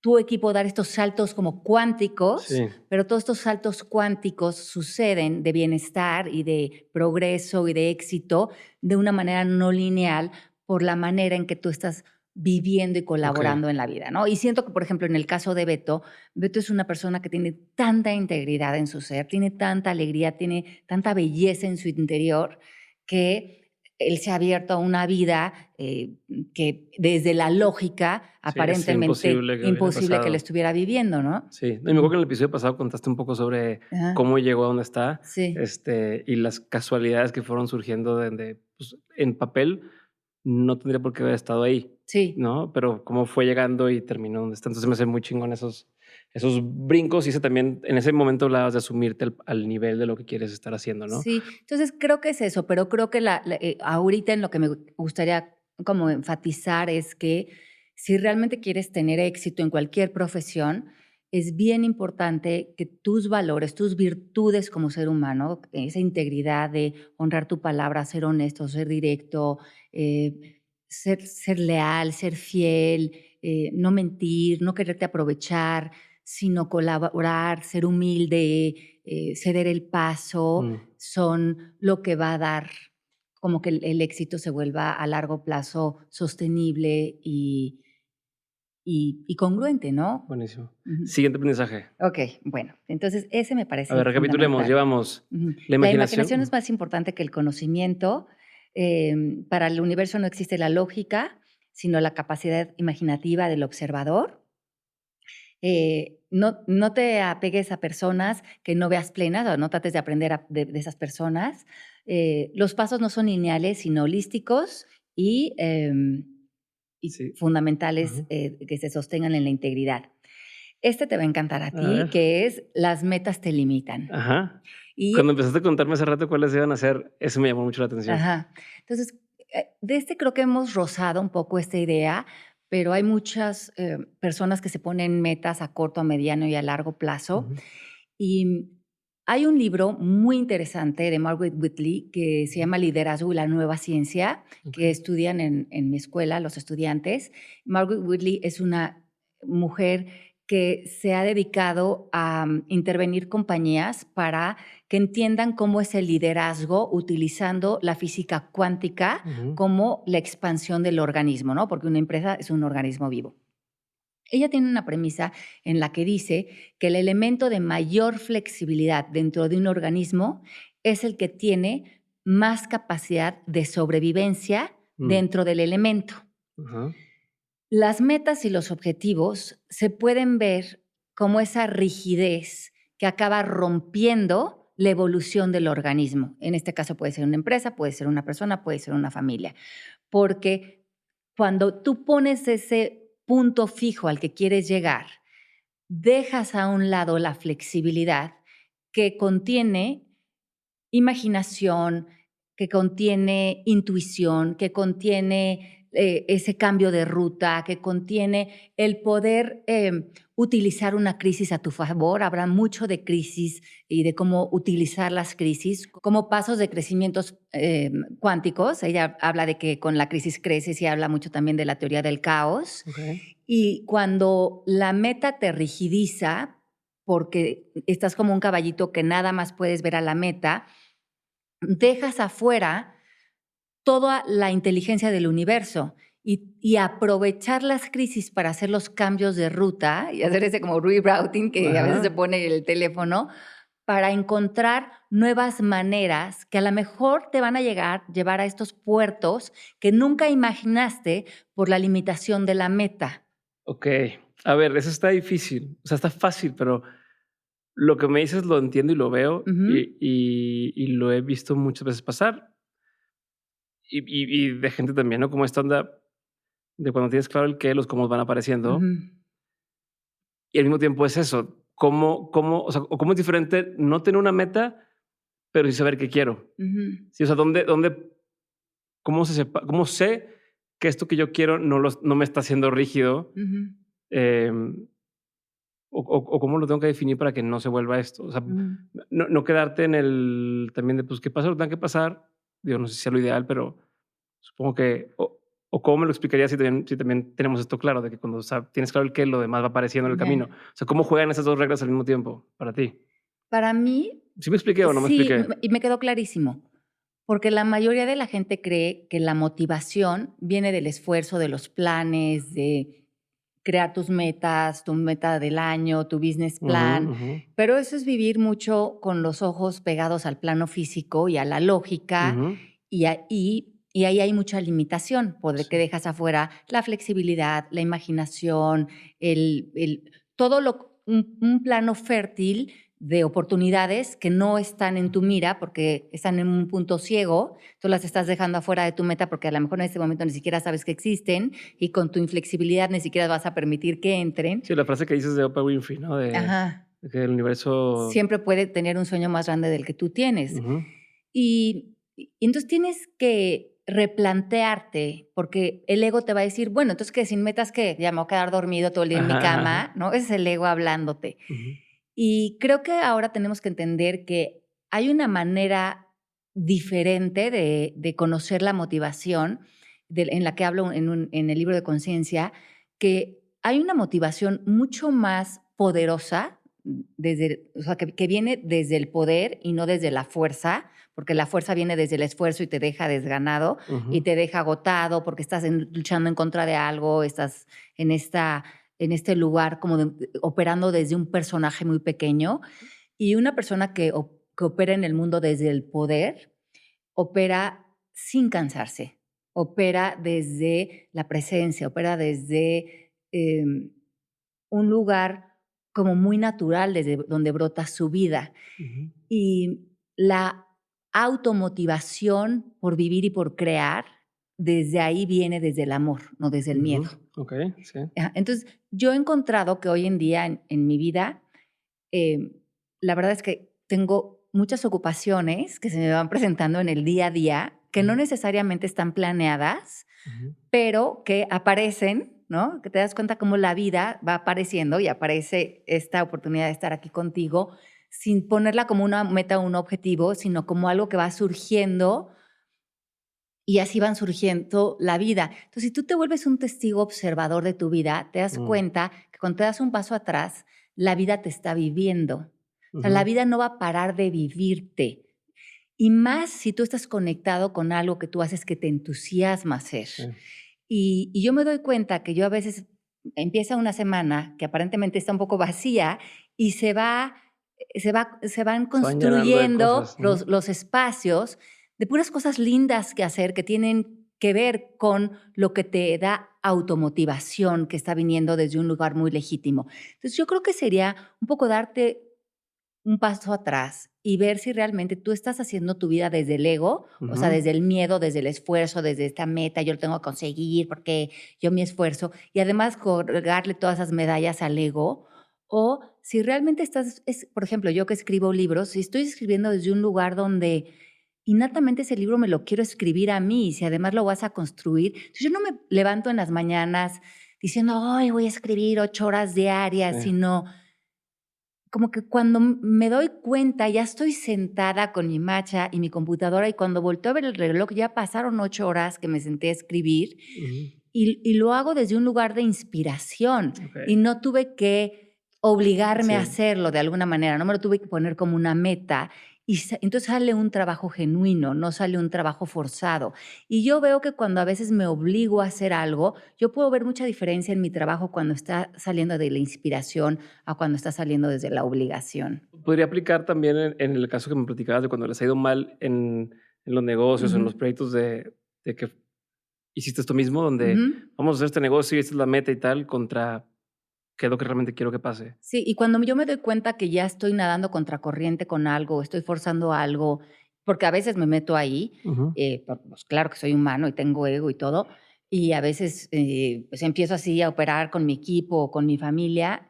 tu equipo dar estos saltos como cuánticos, Sí, pero todos estos saltos cuánticos suceden de bienestar y de progreso y de éxito de una manera no lineal por la manera en que tú estás viviendo y ok. colaborando en la vida, ¿no? Y siento que, por ejemplo, en el caso de Beto, Beto es una persona que tiene tanta integridad en su ser, tiene tanta alegría, tiene tanta belleza en su interior, que él se ha abierto a una vida que desde la lógica Sí, es aparentemente imposible que hubiera imposible que lo pasado. estuviera viviendo, ¿no? Sí, no, y me acuerdo Ujú. que en el episodio pasado contaste un poco sobre Ajá, cómo llegó a donde está, sí, y las casualidades que fueron surgiendo de, pues, en papel no tendría por qué haber estado ahí, sí, ¿no? Pero cómo fue llegando y terminó donde está. Entonces me hace muy chingón esos brincos y ese también, en ese momento hablabas de asumirte al nivel de lo que quieres estar haciendo, ¿no? sí. Entonces creo que es eso, pero creo que ahorita en lo que me gustaría como enfatizar es que si realmente quieres tener éxito en cualquier profesión, es bien importante que tus valores, tus virtudes como ser humano, esa integridad de honrar tu palabra, ser honesto, ser directo, ser leal, ser fiel, no mentir, no quererte aprovechar, sino colaborar, ser humilde, ceder el paso, Mm, son lo que va a dar como que el éxito se vuelva a largo plazo sostenible y congruente, ¿no? buenísimo. Ujú. Siguiente aprendizaje. Okey, bueno, entonces ese me A parece ver, recapitulemos. fundamental. Llevamos Ujú. la La imaginación es imaginación. más importante que el conocimiento. Para el universo no existe la lógica, sino la capacidad imaginativa del observador. No te apegues a personas que no veas plenas, o no trates de aprender de esas personas. Los pasos no son lineales, sino holísticos y Sí. fundamentales, Ujú. que se sostengan en la integridad. Este te va a encantar a A ti, ver. que es las metas te limitan. Ajá. Y Cuando empezaste a contarme hace rato cuáles iban a ser, eso me llamó mucho la atención. ajá. Entonces, de este creo que hemos rozado un poco esta idea, pero hay muchas, personas que se ponen metas a corto, a mediano y a largo plazo. Ujú, Y hay un libro muy interesante de Margaret Whitley que se ujú. llama Liderazgo y la nueva ciencia, que Okey. estudian en mi escuela los estudiantes. Margaret Whitley es una mujer que se ha dedicado a intervenir compañías para que entiendan cómo es el liderazgo utilizando la física cuántica Ujú. como la expansión del organismo, ¿no? Porque una empresa es un organismo vivo. Ella tiene una premisa en la que dice que el elemento de mayor flexibilidad dentro de un organismo es el que tiene más capacidad de sobrevivencia Mm, dentro del elemento. ajá. Las metas y los objetivos se pueden ver como esa rigidez que acaba rompiendo la evolución del organismo. En este caso puede ser una empresa, puede ser una persona, puede ser una familia. Porque cuando tú pones ese punto fijo al que quieres llegar, dejas a un lado la flexibilidad que contiene imaginación, que contiene intuición, que contiene ese cambio de ruta, que contiene el poder utilizar una crisis a tu favor. Habrá mucho de crisis y de cómo utilizar las crisis como pasos de crecimientos cuánticos. Ella habla de que con la crisis creces y habla mucho también de la teoría del caos. Okey. Y cuando la meta te rigidiza, porque estás como un caballito que nada más puedes ver a la meta, dejas afuera toda la inteligencia del universo y aprovechar las crisis para hacer los cambios de ruta y hacer ese como rerouting que a veces se Ajá. pone el teléfono para encontrar nuevas maneras que a lo mejor te van a llevar a estos puertos que nunca imaginaste por la limitación de la meta. Okey. A ver, eso está difícil. O sea, está fácil, pero lo que me dices lo entiendo y lo veo, Ujú, y lo he visto muchas veces pasar, y de gente también, ¿no? Como esta onda de cuando tienes claro el qué, los cómo van apareciendo, ujú, y al mismo tiempo es eso, cómo, o sea, o cómo es diferente no tener una meta, pero sí saber qué quiero. ujú, Sí, o sea, dónde cómo sé que esto que yo quiero no me está haciendo rígido, ujú, em, o cómo lo tengo que definir para que no se vuelva esto. O sea, ujú. no quedarte en el también de, pues, que pase lo que tenga que pasar. Digo, no sé si sea lo ideal, pero supongo que ¿O cómo me lo explicarías si también tenemos esto claro, de que cuando tienes claro el qué, lo demás va apareciendo en el camino? Ya. O sea, ¿cómo juegan esas 2 reglas al mismo tiempo para ti? Para mí, ¿Sí me expliqué o no me sí, expliqué? y me quedó clarísimo, porque la mayoría de la gente cree que la motivación viene del esfuerzo, de los planes, de crear tus metas, tu meta del año, tu business Ujú, plan, ujú, pero eso es vivir mucho con los ojos pegados al plano físico y a la lógica, ujú. y ahí hay mucha limitación, porque Sí. dejas afuera la flexibilidad, la imaginación, todo un plano fértil de oportunidades que no están en tu mira porque están en un punto ciego, tú las estás dejando afuera de tu meta porque a lo mejor en este momento ni siquiera sabes que existen y con tu inflexibilidad ni siquiera vas a permitir que entren. Sí, la frase que dices de Oprah Winfrey, ¿no? Ajá. De que el universo. Siempre puede tener un sueño más grande del que tú tienes. Ujú, Y entonces tienes que replantearte, porque el ego te va a decir, bueno, entonces que sin metas, ¿qué? Ya me voy a quedar dormido todo el día en mi ajá, ajá, ajá. cama, ¿no? Ese es el ego hablándote. Ujú, Y creo que ahora tenemos que entender que hay una manera diferente de conocer la motivación, en la que hablo en el libro de Conciencia, que hay una motivación mucho más poderosa, o sea, que viene desde el poder y no desde la fuerza, porque la fuerza viene desde el esfuerzo y te deja desganado y ujú, te deja agotado porque estás luchando en contra de algo, estás en en este lugar como operando desde un personaje muy pequeño, y una persona que opera en el mundo desde el poder, opera sin cansarse, opera desde la presencia, opera desde un lugar como muy natural, desde donde brota su vida. ujú, Y la automotivación por vivir y por crear, desde ahí viene desde el amor, no desde el ujú. miedo. Okey, sí. Ajá, entonces, yo he encontrado que hoy en día en mi vida, em, la verdad es que tengo muchas ocupaciones que se me van presentando en el día a día, que no Ujú, necesariamente están planeadas, ujú. pero que aparecen, ¿no? Que te das cuenta cómo la vida va apareciendo y aparece esta oportunidad de estar aquí contigo sin ponerla como una meta o un objetivo, sino como algo que va surgiendo y así van surgiendo la vida. Entonces, si tú te vuelves un testigo observador de tu vida, te das Mm, cuenta que cuando te das un paso atrás, la vida te está viviendo. O sea, la ujú, vida no va a parar de vivirte. Y más si tú estás conectado con algo que tú haces que te entusiasma hacer. sí. Y yo me doy cuenta que yo a veces empieza una semana que aparentemente está un poco vacía y se van Se van llenando de construyendo cosas. Ujú, los espacios de puras cosas lindas que hacer que tienen que ver con lo que te da automotivación que está viniendo desde un lugar muy legítimo. Entonces yo creo que sería un poco darte un paso atrás y ver si realmente tú estás haciendo tu vida desde el ego, o sea, ujú. desde el miedo, desde el esfuerzo, desde esta meta, yo lo tengo que conseguir porque yo mi esfuerzo, y además colgarle todas esas medallas al ego, o si realmente estás, por ejemplo, yo que escribo libros, si estoy escribiendo desde un lugar donde innatamente ese libro me lo quiero escribir a mí, y si además lo vas a construir, si yo no me levanto en las mañanas diciendo, hoy voy a escribir 8 horas diarias, Sí. sino como que cuando me doy cuenta, ya estoy sentada con mi matcha y mi computadora, y cuando volteo a ver el reloj, ya pasaron 8 horas que me senté a escribir, Ujú. y lo hago desde un lugar de inspiración, Okey. y no tuve que obligarme a Sí. hacerlo de alguna manera, no me lo tuve que poner como una meta, y entonces sale un trabajo genuino, no sale un trabajo forzado. Y yo veo que cuando a veces me obligo a hacer algo, yo puedo ver mucha diferencia en mi trabajo cuando está saliendo de la inspiración a cuando está saliendo desde la obligación. Podría aplicar también en el caso que me platicabas de cuando les ha ido mal en los negocios, en Ujú, los proyectos de que hiciste esto mismo, donde ujú. vamos a hacer este negocio y esta es la meta y tal, contra qué es lo que realmente quiero que pase. Sí, y cuando yo me doy cuenta que ya estoy nadando contracorriente con algo, estoy forzando algo, porque a veces me meto ahí, Ujú. pues claro que soy humano y tengo ego y todo, y a veces pues empiezo así a operar con mi equipo o con mi familia,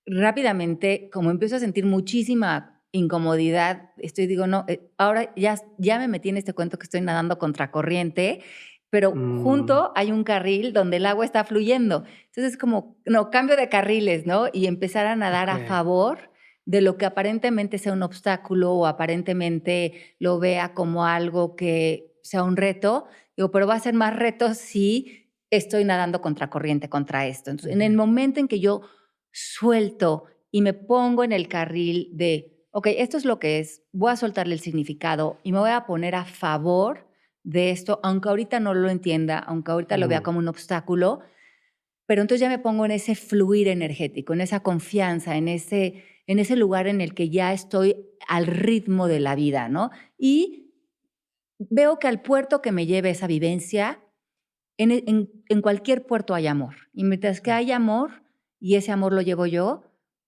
rápidamente, como empiezo a sentir muchísima incomodidad, digo, no, ahora ya me metí en este cuento que estoy nadando contracorriente, pero Mm, junto hay un carril donde el agua está fluyendo. Entonces, es como, no, cambio de carriles, ¿no? Y empezar a nadar a okey. favor de lo que aparentemente sea un obstáculo o aparentemente lo vea como algo que sea un reto. Digo, pero va a ser más reto si estoy nadando contracorriente contra esto. Entonces, en el momento en que yo suelto y me pongo en el carril de, ok, esto es lo que es, voy a soltarle el significado y me voy a poner a favor de esto, aunque ahorita no lo entienda, aunque ahorita lo vea como un obstáculo, pero entonces ya me pongo en ese fluir energético, en esa confianza, en ese lugar en el que ya estoy al ritmo de la vida, ¿no? Y veo que al puerto que me lleve esa vivencia, en cualquier puerto hay amor. Y mientras que hay amor, y ese amor lo llevo yo,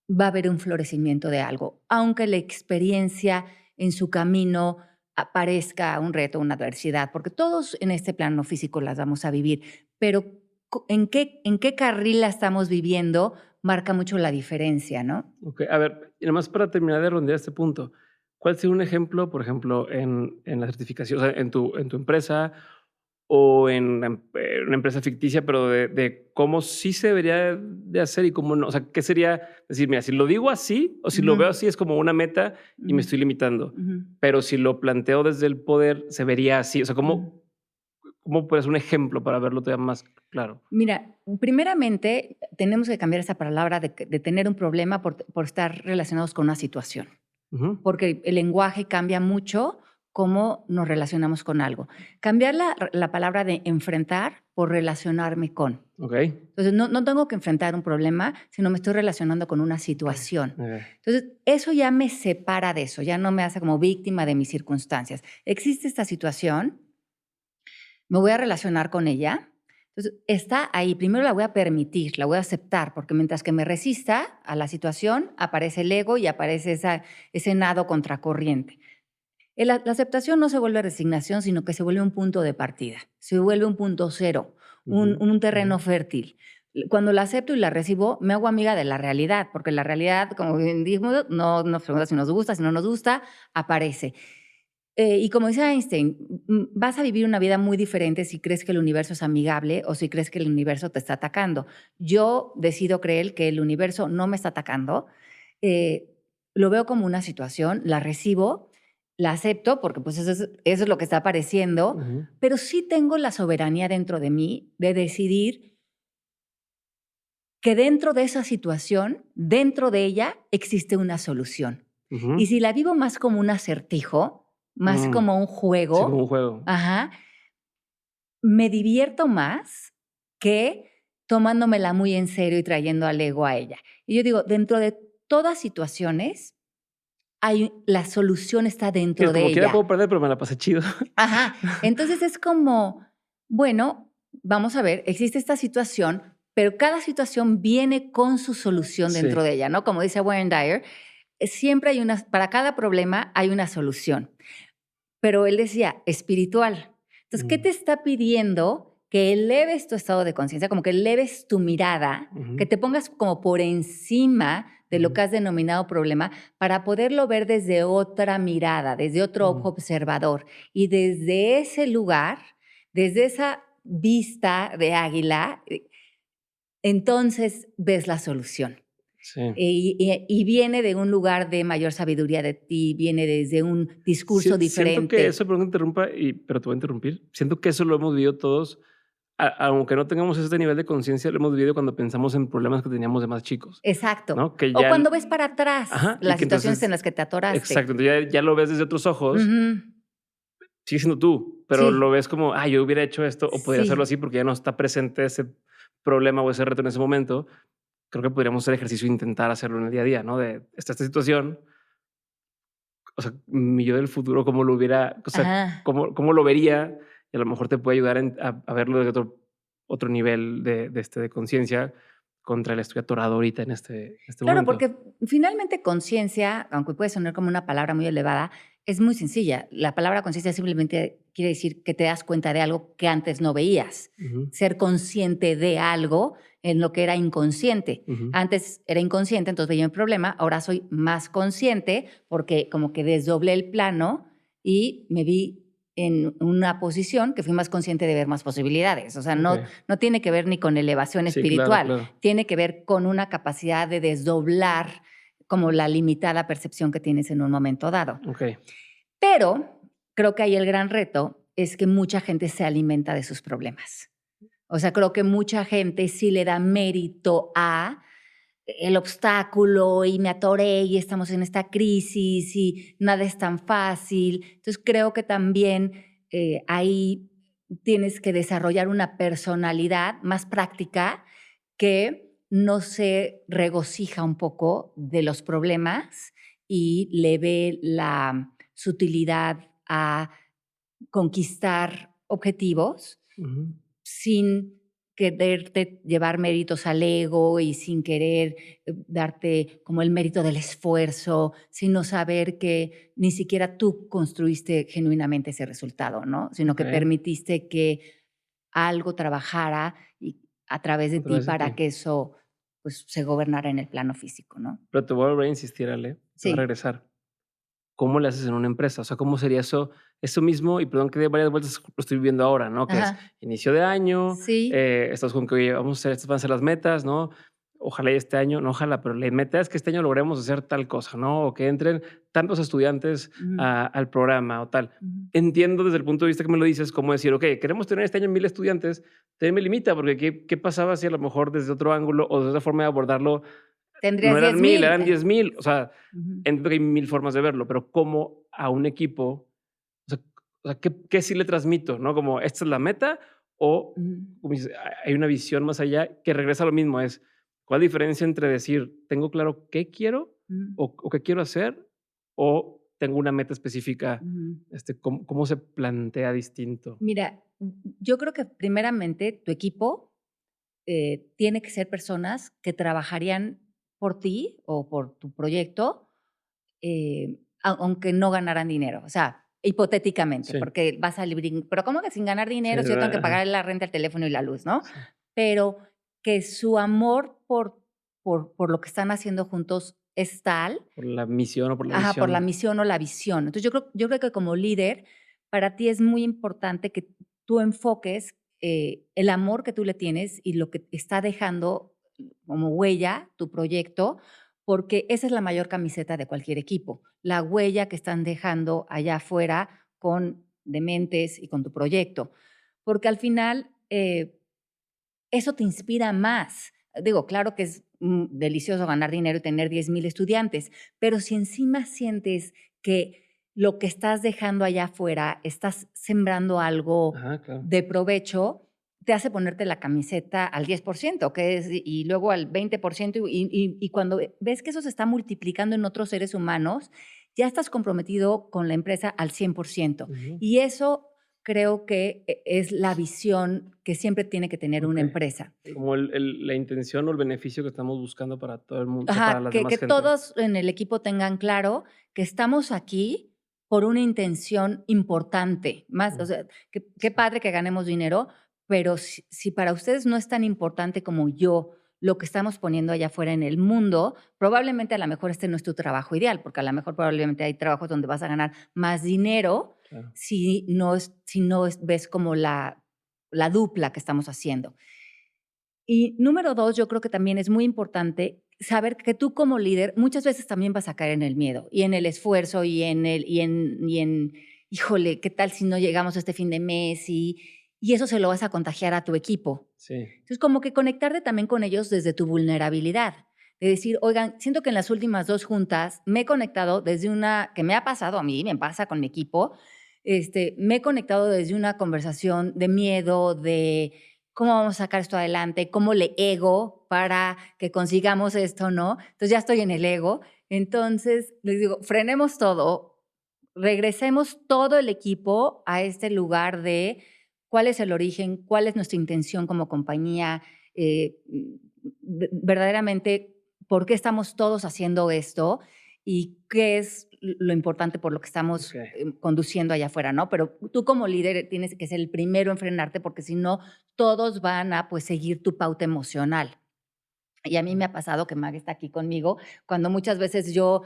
va a haber un florecimiento de algo. Aunque la experiencia en su camino aparezca un reto, una adversidad, porque todos en este plano físico las vamos a vivir, pero en qué carril la estamos viviendo marca mucho la diferencia, ¿no? Ok, a ver, y nomás para terminar de rondear este punto, ¿cuál sería un ejemplo, por ejemplo, en la certificación, o sea, en tu empresa o en una empresa ficticia, pero de cómo sí se debería de hacer y cómo no? O sea, ¿qué sería decir, mira, si lo digo así o si lo veo así es como una meta y me estoy limitando, pero si lo planteo desde el poder se vería así? O sea, ¿cómo puedes un ejemplo para verlo todavía más claro? Mira, primeramente tenemos que cambiar esa palabra de tener un problema por estar relacionados con una situación, Ujú. porque el lenguaje cambia mucho cómo nos relacionamos con algo. Cambiar la palabra de enfrentar por relacionarme con. Ok. Entonces, no tengo que enfrentar un problema, sino me estoy relacionando con una situación. Entonces, eso ya me separa de eso, ya no me hace como víctima de mis circunstancias. Existe esta situación, me voy a relacionar con ella. Entonces, está ahí. Primero la voy a permitir, la voy a aceptar, porque mientras que me resista a la situación, aparece el ego y aparece ese nado contracorriente. La aceptación no se vuelve resignación, sino que se vuelve un punto de partida, se vuelve un punto cero, un terreno fértil. Cuando la acepto y la recibo, me hago amiga de la realidad, porque la realidad, como bien dijimos, no nos pregunta si nos gusta, si no nos gusta, aparece. Y como dice Einstein, vas a vivir una vida muy diferente si crees que el universo es amigable o si crees que el universo te está atacando. Yo decido creer que el universo no me está atacando. Lo veo como una situación, la recibo, la acepto porque pues eso es lo que está apareciendo, pero sí tengo la soberanía dentro de mí de decidir que dentro de esa situación, dentro de ella, existe una solución. Y si la vivo más como un acertijo, más como un juego, sí, como un juego. Ajá, me divierto más que tomándomela muy en serio y trayendo al ego a ella. Y yo digo, dentro de todas situaciones, la solución está dentro Es de como quiera ella. puedo perder, pero me la pasé chido. Ajá. Entonces es como, bueno, vamos a ver, existe esta situación, pero cada situación viene con su solución dentro Sí. de ella, ¿no? Como dice Wayne Dyer, siempre hay para cada problema hay una solución. Pero él decía, espiritual. Entonces, ¿qué te está pidiendo? Que eleves tu estado de conciencia, como que eleves tu mirada, que te pongas como por encima de lo que has denominado problema para poderlo ver desde otra mirada, desde otro ojo observador. Y desde ese lugar, desde esa vista de águila, entonces ves la solución. Sí. Y viene de un lugar de mayor sabiduría de ti, viene desde un discurso diferente. Siento que eso, perdón que interrumpa, pero te voy a interrumpir. Siento que eso lo hemos vivido todos, aunque no tengamos este nivel de conciencia, lo hemos vivido cuando pensamos en problemas que teníamos de más chicos. Exacto. ¿No? Que O ya, cuando ves para atrás ajá, y las que situaciones entonces, en las que te atoraste. exacto, entonces ya lo ves desde otros ojos, sigue siendo tú, pero lo Sí, ves como, yo hubiera hecho esto o podría hacerlo sí. así porque ya no está presente ese problema o ese reto en ese momento. Creo que podríamos hacer ejercicio e intentar hacerlo en el día a día, ¿no? De esta situación, o sea, mi yo del futuro, cómo lo hubiera, o sea, Ajá. cómo lo vería, y a lo mejor te puede ayudar a verlo desde otro nivel de conciencia contra el estoy atorado ahorita en este Claro, momento. porque finalmente conciencia, aunque puede sonar como una palabra muy elevada, es muy sencilla. La palabra conciencia simplemente quiere decir que te das cuenta de algo que antes no veías. Ujú, Ser consciente de algo en lo que era inconsciente. ujú, Antes era inconsciente, entonces veía un problema. Ahora soy más consciente porque como que desdoblé el plano y me vi en una posición que fui más consciente de ver más posibilidades. O sea, ok. no tiene que ver ni con elevación Sí, claro, espiritual, claro. tiene que ver con una capacidad de desdoblar como la limitada percepción que tienes en un momento dado. Ok. Pero creo que ahí el gran reto es que mucha gente se alimenta de sus problemas. O sea, creo que mucha gente sí le da mérito a el obstáculo y me atoré y estamos en esta crisis y nada es tan fácil. Entonces creo que también ahí tienes que desarrollar una personalidad más práctica que no se regocija un poco de los problemas y le ve la sutilidad a conquistar objetivos Ujú. sin quererte llevar méritos al ego y sin querer darte como el mérito del esfuerzo, sino saber que ni siquiera tú construiste genuinamente ese resultado, ¿no? Sino que Okey, permitiste que algo trabajara y a través de a ti través de para ti. que eso, pues, se gobernara en el plano físico, ¿no? Pero te voy a volver a insistir, Ale, te voy a Sí. regresar. ¿Cómo le haces en una empresa? O sea, ¿cómo sería eso mismo? Y perdón que dé varias vueltas, lo estoy viviendo ahora, ¿no? Que es Ajá. inicio de año, Sí. estás con que, oye, vamos a hacer, estas van a ser las metas, ¿no? Ojalá y este año, no ojalá, pero la meta es que este año logremos hacer tal cosa, ¿no? O que entren tantos estudiantes Ujú, al programa o tal. ujú. Entiendo desde el punto de vista que me lo dices, cómo decir, ok, queremos tener este año 1000 estudiantes, también me limita, porque ¿qué pasaba si a lo mejor desde otro ángulo o de otra forma de abordarlo no Tendrías eran 1000, 10,000. eran 10,000? O sea, Ujú, entiendo que hay 1000 formas de verlo, pero ¿cómo a un equipo? O sea ¿qué sí le transmito? ¿No? Como, ¿esta es la meta? O, ujú, como dices, hay una visión más allá que regresa a lo mismo, es, ¿cuál es la diferencia entre decir, tengo claro qué quiero ujú, o qué quiero hacer? O tengo una meta específica, ujú. ¿cómo se plantea distinto? Mira, yo creo que primeramente tu equipo tiene que ser personas que trabajarían por ti o por tu proyecto, aunque no ganaran dinero. O sea, hipotéticamente, Sí, porque vas a librin pero ¿cómo que sin ganar sí, dinero si yo tengo que ajá, pagar la renta, el teléfono y la luz, no? sí. Pero que su amor por lo que están haciendo juntos es tal. Por la misión o por la Ajá, por la visión. misión o la visión. Entonces, yo creo que como líder, para ti es muy importante que tú enfoques, el amor que tú le tienes y lo que está dejando como huella tu proyecto, porque esa es la mayor camiseta de cualquier equipo, la huella que están dejando allá afuera con Dementes y con tu proyecto. Porque al final, eso te inspira más. Digo, claro que es delicioso ganar dinero y tener 10,000 estudiantes, pero si encima sientes que lo que estás dejando allá afuera, estás sembrando algo Ajá, claro. de provecho, te hace ponerte la camiseta al 10%, que es, y luego al 20%, y cuando ves que eso se está multiplicando en otros seres humanos, ya estás comprometido con la empresa al 100%. Ujú, Y eso creo que es la visión que siempre tiene que tener una okey. empresa. Como la intención o el beneficio que estamos buscando para todo el mundo, o sea, para Ajá, las que demás gente. todos en el equipo tengan claro que estamos aquí por una intención importante, más, o Mm, sea, qué sí, padre que ganemos dinero, pero si para ustedes no es tan importante como yo lo que estamos poniendo allá afuera en el mundo, probablemente a lo mejor este no es tu trabajo ideal, porque a lo mejor probablemente hay trabajos donde vas a ganar más dinero claro. si no ves como la dupla que estamos haciendo. Y número 2, yo creo que también es muy importante saber que tú como líder muchas veces también vas a caer en el miedo y en el esfuerzo híjole, ¿qué tal si no llegamos a este fin de mes? Y eso se lo vas a contagiar a tu equipo. Sí, Entonces, como que conectarte también con ellos desde tu vulnerabilidad. De decir, oigan, siento que en las últimas 2 juntas me he conectado desde una que me ha pasado a mí, me pasa con mi equipo, me he conectado desde una conversación de miedo, de cómo vamos a sacar esto adelante, cómo le ego para que consigamos esto, ¿no? Entonces ya estoy en el ego. Entonces les digo, frenemos todo, regresemos todo el equipo a este lugar de cuál es el origen, cuál es nuestra intención como compañía, verdaderamente por qué estamos todos haciendo esto y qué es lo importante por lo que estamos okey. conduciendo allá afuera, ¿no? Pero tú como líder tienes que ser el primero en frenarte porque si no, todos van a pues seguir tu pauta emocional. Y a mí me ha pasado que Mag está aquí conmigo, cuando muchas veces yo,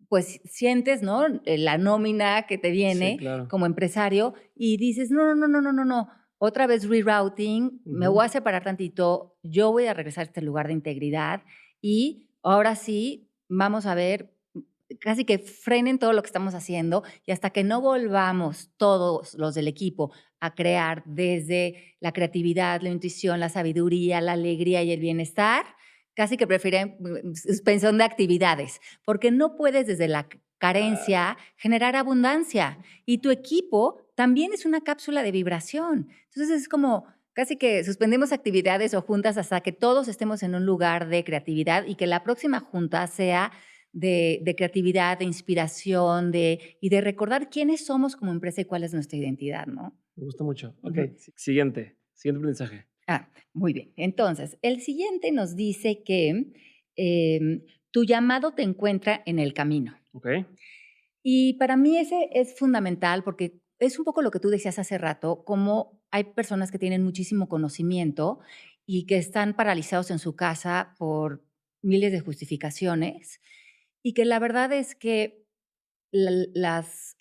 pues sientes, ¿no? La nómina que te Sí, viene claro. como empresario y dices, no, no, no, no, no, no, no, otra vez rerouting, me Ujú. voy a separar tantito, yo voy a regresar a este lugar de integridad y ahora sí, vamos a ver casi que frenen todo lo que estamos haciendo y hasta que no volvamos todos los del equipo a crear desde la creatividad, la intuición, la sabiduría, la alegría y el bienestar, casi que prefieren suspensión de actividades, porque no puedes desde la carencia generar abundancia y tu equipo también es una cápsula de vibración. Entonces es como casi que suspendemos actividades o juntas hasta que todos estemos en un lugar de creatividad y que la próxima junta sea de creatividad, de inspiración, y de recordar quiénes somos como empresa y cuál es nuestra identidad, ¿no? Me gusta mucho. Ok, Ujú. siguiente mensaje. Muy bien. Entonces, el siguiente nos dice que tu llamado te encuentra en el camino. Ok. Y para mí ese es fundamental porque es un poco lo que tú decías hace rato, como hay personas que tienen muchísimo conocimiento y que están paralizados en su casa por miles de justificaciones y que la verdad es que las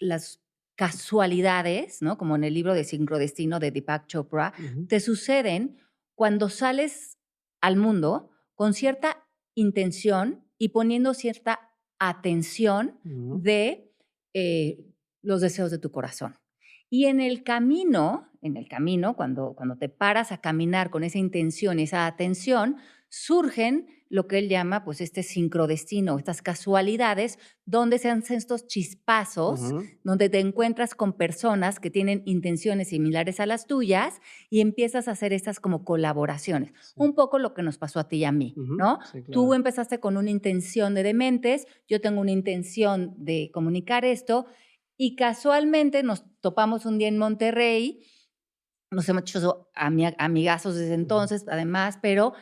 casualidades, ¿no? Como en el libro de Sincrodestino de Deepak Chopra, Ujú. te suceden cuando sales al mundo con cierta intención y poniendo cierta atención Ujú. de los deseos de tu corazón. Y en el camino, cuando te paras a caminar con esa intención y esa atención, surgen lo que él llama, pues, este sincrodestino, estas casualidades, donde se hacen estos chispazos, Ujú. donde te encuentras con personas que tienen intenciones similares a las tuyas y empiezas a hacer estas como colaboraciones. Sí. Un poco lo que nos pasó a ti y a mí, Ujú. ¿no? Sí, Tú claro. empezaste con una intención de dementes, yo tengo una intención de comunicar esto y casualmente nos topamos un día en Monterrey, nos hemos hecho amigazos desde Ujú. entonces, además, pero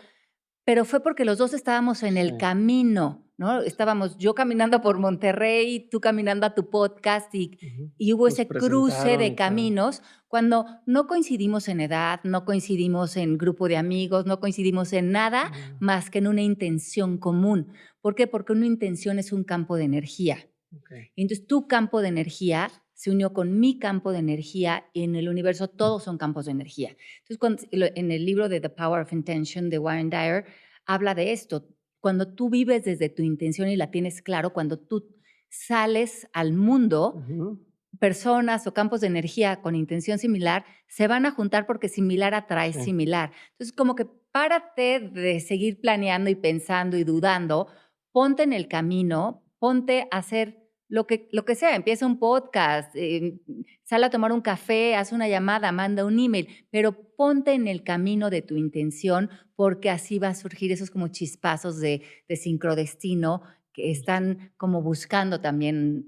fue porque los 2 estábamos en Sí, el camino, ¿no? Estábamos yo caminando por Monterrey, tú caminando a tu podcast ujú. y hubo Nos ese cruce presentaron de y todo. caminos cuando no coincidimos en edad, no coincidimos en grupo de amigos, no coincidimos en nada Mm, más que en una intención común. ¿Por qué? Porque una intención es un campo de energía. okey. Y entonces tu campo de energía se unió con mi campo de energía y en el universo todos son campos de energía. Entonces, en el libro de The Power of Intention de Warren Dyer habla de esto. Cuando tú vives desde tu intención y la tienes claro, cuando tú sales al mundo, Ujú. personas o campos de energía con intención similar se van a juntar porque similar atrae Sí. similar. Entonces, como que párate de seguir planeando y pensando y dudando, ponte en el camino, ponte a hacer lo que sea, empieza un podcast, sal a tomar un café, haz una llamada, manda un email, pero ponte en el camino de tu intención porque así va a surgir esos como chispazos de sincrodestino que están como buscando también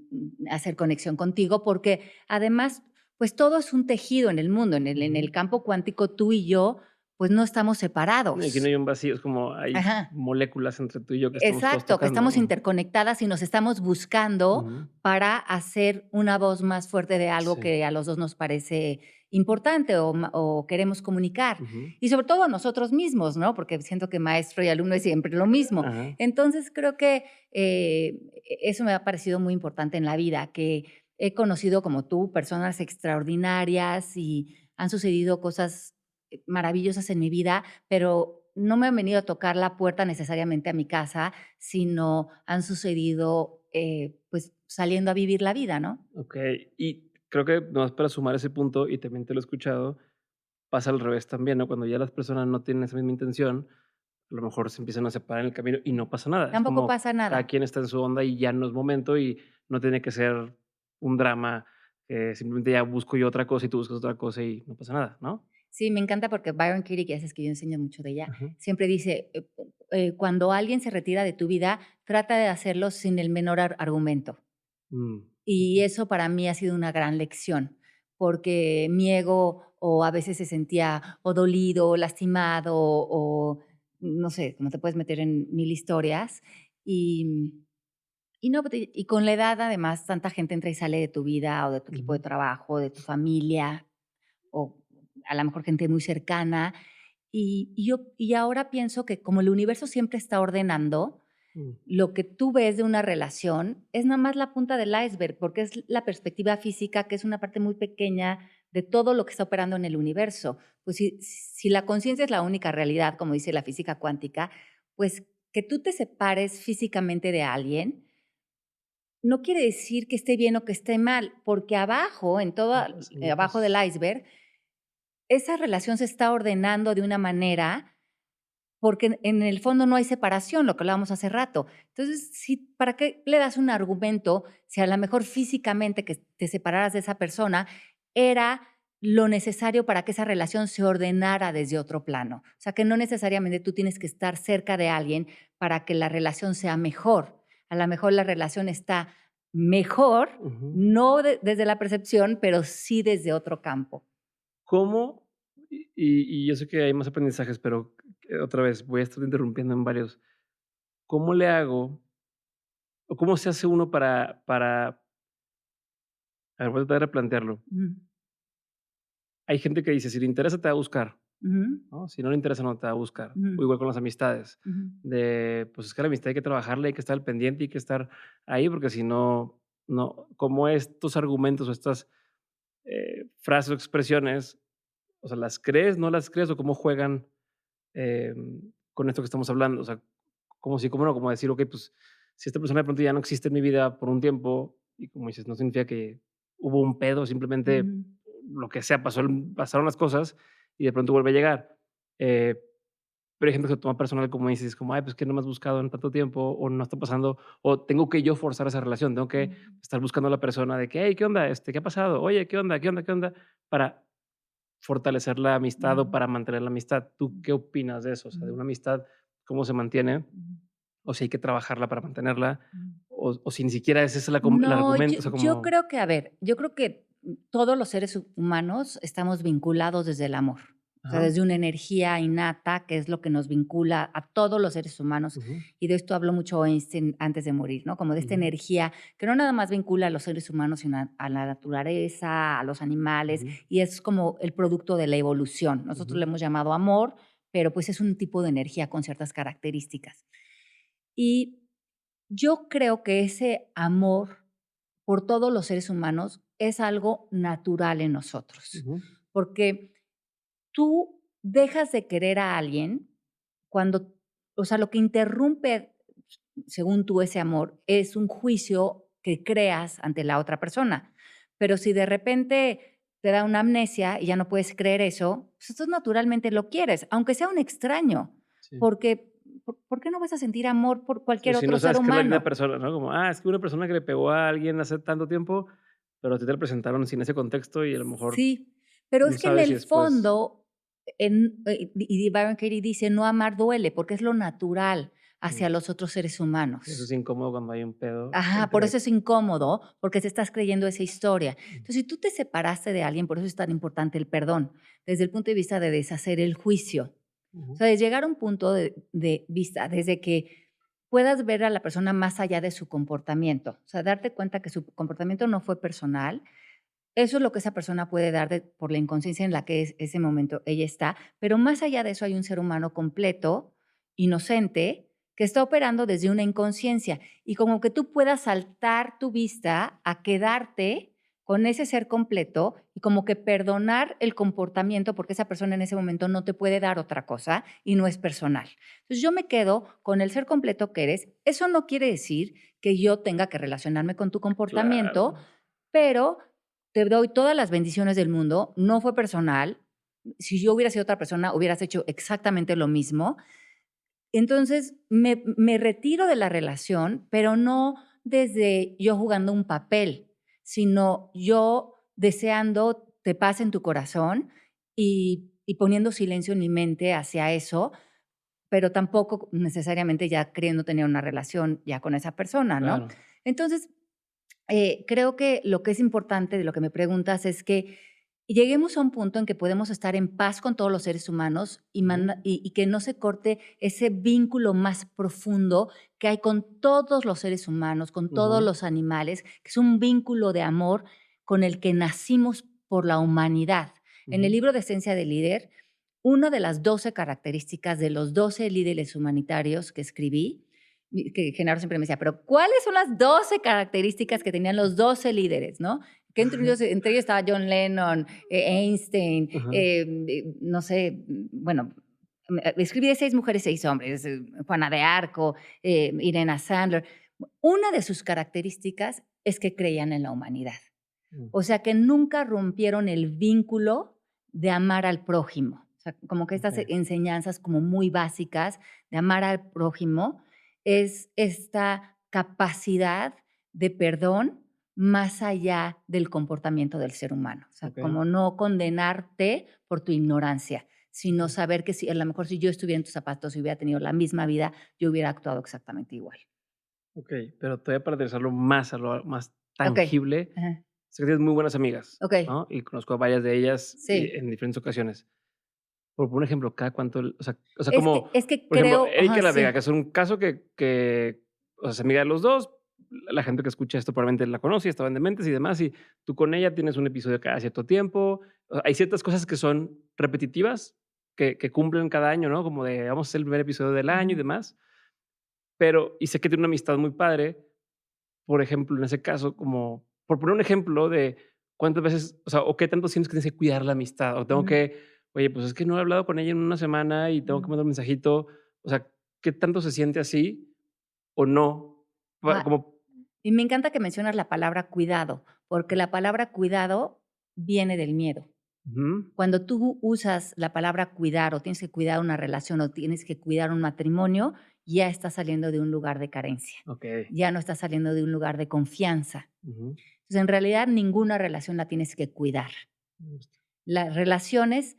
hacer conexión contigo, porque además, pues todo es un tejido en el mundo, en Ujú. el campo cuántico tú y yo, pues no estamos Y aquí no separados. hay un vacío, es como hay Ajá. moléculas entre tú y yo que estamos todos Exacto, que tocando, estamos ¿no? interconectadas y nos estamos buscando Ujú. para hacer una voz más fuerte de algo Sí. que a los 2 nos parece importante o queremos comunicar. Ujú. Y sobre todo a nosotros mismos, ¿no? Porque siento que maestro y alumno es siempre lo mismo. Ajá. Entonces, creo que, eso me ha parecido muy importante en la vida, que he conocido, como tú, personas extraordinarias y han sucedido cosas, maravillosas en mi vida, pero no me han venido a tocar la puerta necesariamente a mi casa, sino han sucedido, pues, saliendo a vivir la vida, ¿no? Okey. Y creo que nomás para sumar ese punto, y también te lo he escuchado, pasa al revés también, ¿no? Cuando ya las personas no tienen esa misma intención, a lo mejor se empiezan a separar en el camino y no pasa nada. Es Tampoco como pasa nada. cada quien está en su onda y ya no es momento y no tiene que ser un drama, simplemente ya busco yo otra cosa y tú buscas otra cosa y no pasa nada, ¿no? Sí, me encanta porque Byron Katie, que ya sabes que yo enseño mucho de ella, Ajá. siempre dice, cuando alguien se retira de tu vida, trata de hacerlo sin el menor argumento. Mm. Y eso para mí ha sido una gran lección, porque mi ego o a veces se sentía o dolido, o lastimado, o no sé, como te puedes meter en mil historias. Y, y no, pues, y con la edad además tanta gente entra y sale de tu vida o de tu equipo de Ujú. trabajo, de tu familia o a lo mejor gente muy cercana. Y ahora pienso que como el universo siempre está ordenando, Mm. lo que tú ves de una relación es nada más la punta del iceberg, porque es la perspectiva física, que es una parte muy pequeña de todo lo que está operando en el universo. Pues si la conciencia es la única realidad, como dice la física cuántica, pues que tú te separes físicamente de alguien no quiere decir que esté bien o que esté mal, porque abajo, abajo del iceberg, esa relación se está ordenando de una manera porque en el fondo no hay separación, lo que hablábamos hace rato. Entonces, ¿para qué le das un argumento si a lo mejor físicamente que te separaras de esa persona era lo necesario para que esa relación se ordenara desde otro plano? O sea, que no necesariamente tú tienes que estar cerca de alguien para que la relación sea mejor. A lo mejor la relación está mejor, Ujú. no desde la percepción, pero sí desde otro campo. ¿Cómo? Y yo sé que hay más aprendizajes, pero, otra vez, voy a estar interrumpiendo en varios. ¿Cómo le hago o cómo se hace uno para a ver, voy a tratar de replantearlo? Ujú, Hay gente que dice: "Si le interesa, te va a buscar", ujú, ¿no? Si no le interesa, no te va a buscar. O ujú, igual con las amistades, ujú, pues, es que la amistad hay que trabajarla, hay que estar al pendiente, hay que estar ahí, porque si no no como estos argumentos o estas, frases o expresiones, o sea, ¿las crees, no las crees o cómo juegan, con esto que estamos hablando? O sea, como si, como no, como decir, okey, pues, si esta persona de pronto ya no existe en mi vida por un tiempo, y como dices, no significa que hubo un pedo, simplemente ujú. lo que sea, pasaron las cosas y de pronto vuelve a llegar. Eh, pero hay gente que se toma personal, como dices, como: "Ay, pues, que no me has buscado en tanto tiempo, o no está pasando, o tengo que yo forzar esa relación, tengo que Mm. estar buscando a la persona de que: "Hey, ¿qué onda? ¿Qué ha pasado? Oye, ¿qué onda? ¿Qué onda? ¿Qué onda?", para fortalecer la amistad o Ujú, para mantener la amistad. ¿Tú mm, qué opinas de eso? O sea, de mm, una amistad, ¿cómo se mantiene? mm, O si hay que trabajarla para mantenerla, mm. o si ni siquiera ese es el No, argumento, o sea, yo como creo que, a ver, yo creo que todos los seres humanos estamos vinculados desde el amor, o sea, ajá, desde una energía innata, que es lo que nos vincula a todos los seres humanos, ujú, y de esto habló mucho Einstein antes de morir, ¿no? Como de esta ujú, energía que no nada más vincula a los seres humanos, sino a la naturaleza, a los animales, ujú, y es como el producto de la evolución. Nosotros ujú, le hemos llamado amor, pero pues es un tipo de energía con ciertas características. Y yo creo que ese amor por todos los seres humanos es algo natural en nosotros, ujú, porque tú dejas de querer a alguien cuando, o sea, lo que interrumpe, según tú, ese amor es un juicio que creas ante la otra persona. Pero si de repente te da una amnesia y ya no puedes creer eso, pues entonces naturalmente lo quieres, aunque sea un extraño, sí. porque ¿por qué no vas a sentir amor por Sí, cualquier si otro no ser sabes qué es la linda humano? persona, ¿no? Como, es que una persona que le pegó a alguien hace tanto tiempo, pero a ti te la presentaron sin ese contexto y a lo mejor Sí, pero no es que en sabes si el después fondo, y Byron Katie dice: "No amar duele", porque es lo natural hacia mm, los otros seres eso es humanos. incómodo cuando hay un pedo Ajá, por entre eso es incómodo, porque te estás creyendo esa historia. mm, Entonces, si tú te separaste de alguien, por eso es tan importante el perdón, desde el punto de vista de deshacer el juicio. O ujú, sea, de llegar a un punto de vista, desde que puedas ver a la persona más allá de su comportamiento. O sea, darte cuenta que su comportamiento no fue personal. Eso es lo que esa persona puede dar por la inconsciencia en la que ese momento ella está, pero más allá de eso hay un ser humano completo, inocente, que está operando desde una inconsciencia y como que tú puedas saltar tu vista a quedarte con ese ser completo y como que perdonar el comportamiento porque esa persona en ese momento no te puede dar otra cosa y no es personal. Entonces yo me quedo con el ser completo que eres. Eso no quiere decir que yo tenga que relacionarme con tu comportamiento, claro. pero te doy todas las bendiciones del mundo, no fue personal. Si yo hubiera sido otra persona, hubieras hecho exactamente lo mismo. Entonces, me retiro de la relación, pero no desde yo jugando un papel, sino yo deseando te paz en tu corazón y poniendo silencio en mi mente hacia eso, pero tampoco necesariamente ya queriendo tener una relación ya con esa persona, ¿no? Claro. Entonces, creo que lo que es importante de lo que me preguntas es que lleguemos a un punto en que podemos estar en paz con todos los seres humanos Ujú, y que no se corte ese vínculo más profundo que hay con todos los seres humanos, con todos ujú, los animales, que es un vínculo de amor con el que nacimos por la humanidad. En el ujú. libro de Esencia del Líder, una de las 12 características de los 12 líderes humanitarios que escribí, que Genaro siempre me decía, pero ¿cuáles son las 12 características que tenían los 12 líderes, no? Que entre ellos estaba John Lennon, Einstein, Ajá. no sé, bueno, escribí de 6 mujeres, 6 hombres, Juana de Arco, Irena Sandler. Una de sus características es que creían en la humanidad. Mm, O sea, que nunca rompieron el vínculo de amar al prójimo. O sea, como que estas ok, enseñanzas como muy básicas de amar al prójimo es esta capacidad de perdón más allá del comportamiento del ser humano. O sea, ok, como no condenarte por tu ignorancia, sino ok. saber que si, a lo mejor si yo estuviera en tus zapatos y hubiera tenido la misma vida, yo hubiera actuado exactamente igual. Ok, pero todavía para aterrizarlo más a lo más Ok. tangible, Ajá. sé que tienes muy buenas amigas, Ok. ¿no? Y conozco a varias de ellas Sí. en diferentes ocasiones. Por poner un ejemplo, cada cuánto, o sea, Es como, que es que por ejemplo, creo Erika ajá, y La Vega, que sí. es un caso o sea, es amiga de los dos. La gente que escucha esto probablemente la conoce y estaba en Dementes y demás. Y tú con ella tienes un episodio cada cierto tiempo. Hay ciertas cosas que son repetitivas, que cumplen cada año, ¿no? Como de vamos a hacer el primer episodio del año y Ujú, demás. Pero, y sé que tiene una amistad muy padre. Por ejemplo, en ese caso, como por poner un ejemplo de cuántas veces, o sea, o qué tanto sientes que tienes que cuidar la amistad, o tengo ujú, que, oye, pues es que no he hablado con ella en una semana y tengo que ujú. mandar un mensajito, o sea, ¿qué tanto se siente así o no? Ah, Como, y me encanta que mencionas la palabra cuidado, porque la palabra cuidado viene del miedo. ujú, Cuando tú usas la palabra cuidar, o tienes que cuidar una relación, o tienes que cuidar un matrimonio, ya estás saliendo de un lugar de carencia, ok, ya no estás saliendo de un lugar de confianza. ujú, Entonces, en realidad, ninguna relación la tienes que cuidar. me gusta, Las relaciones,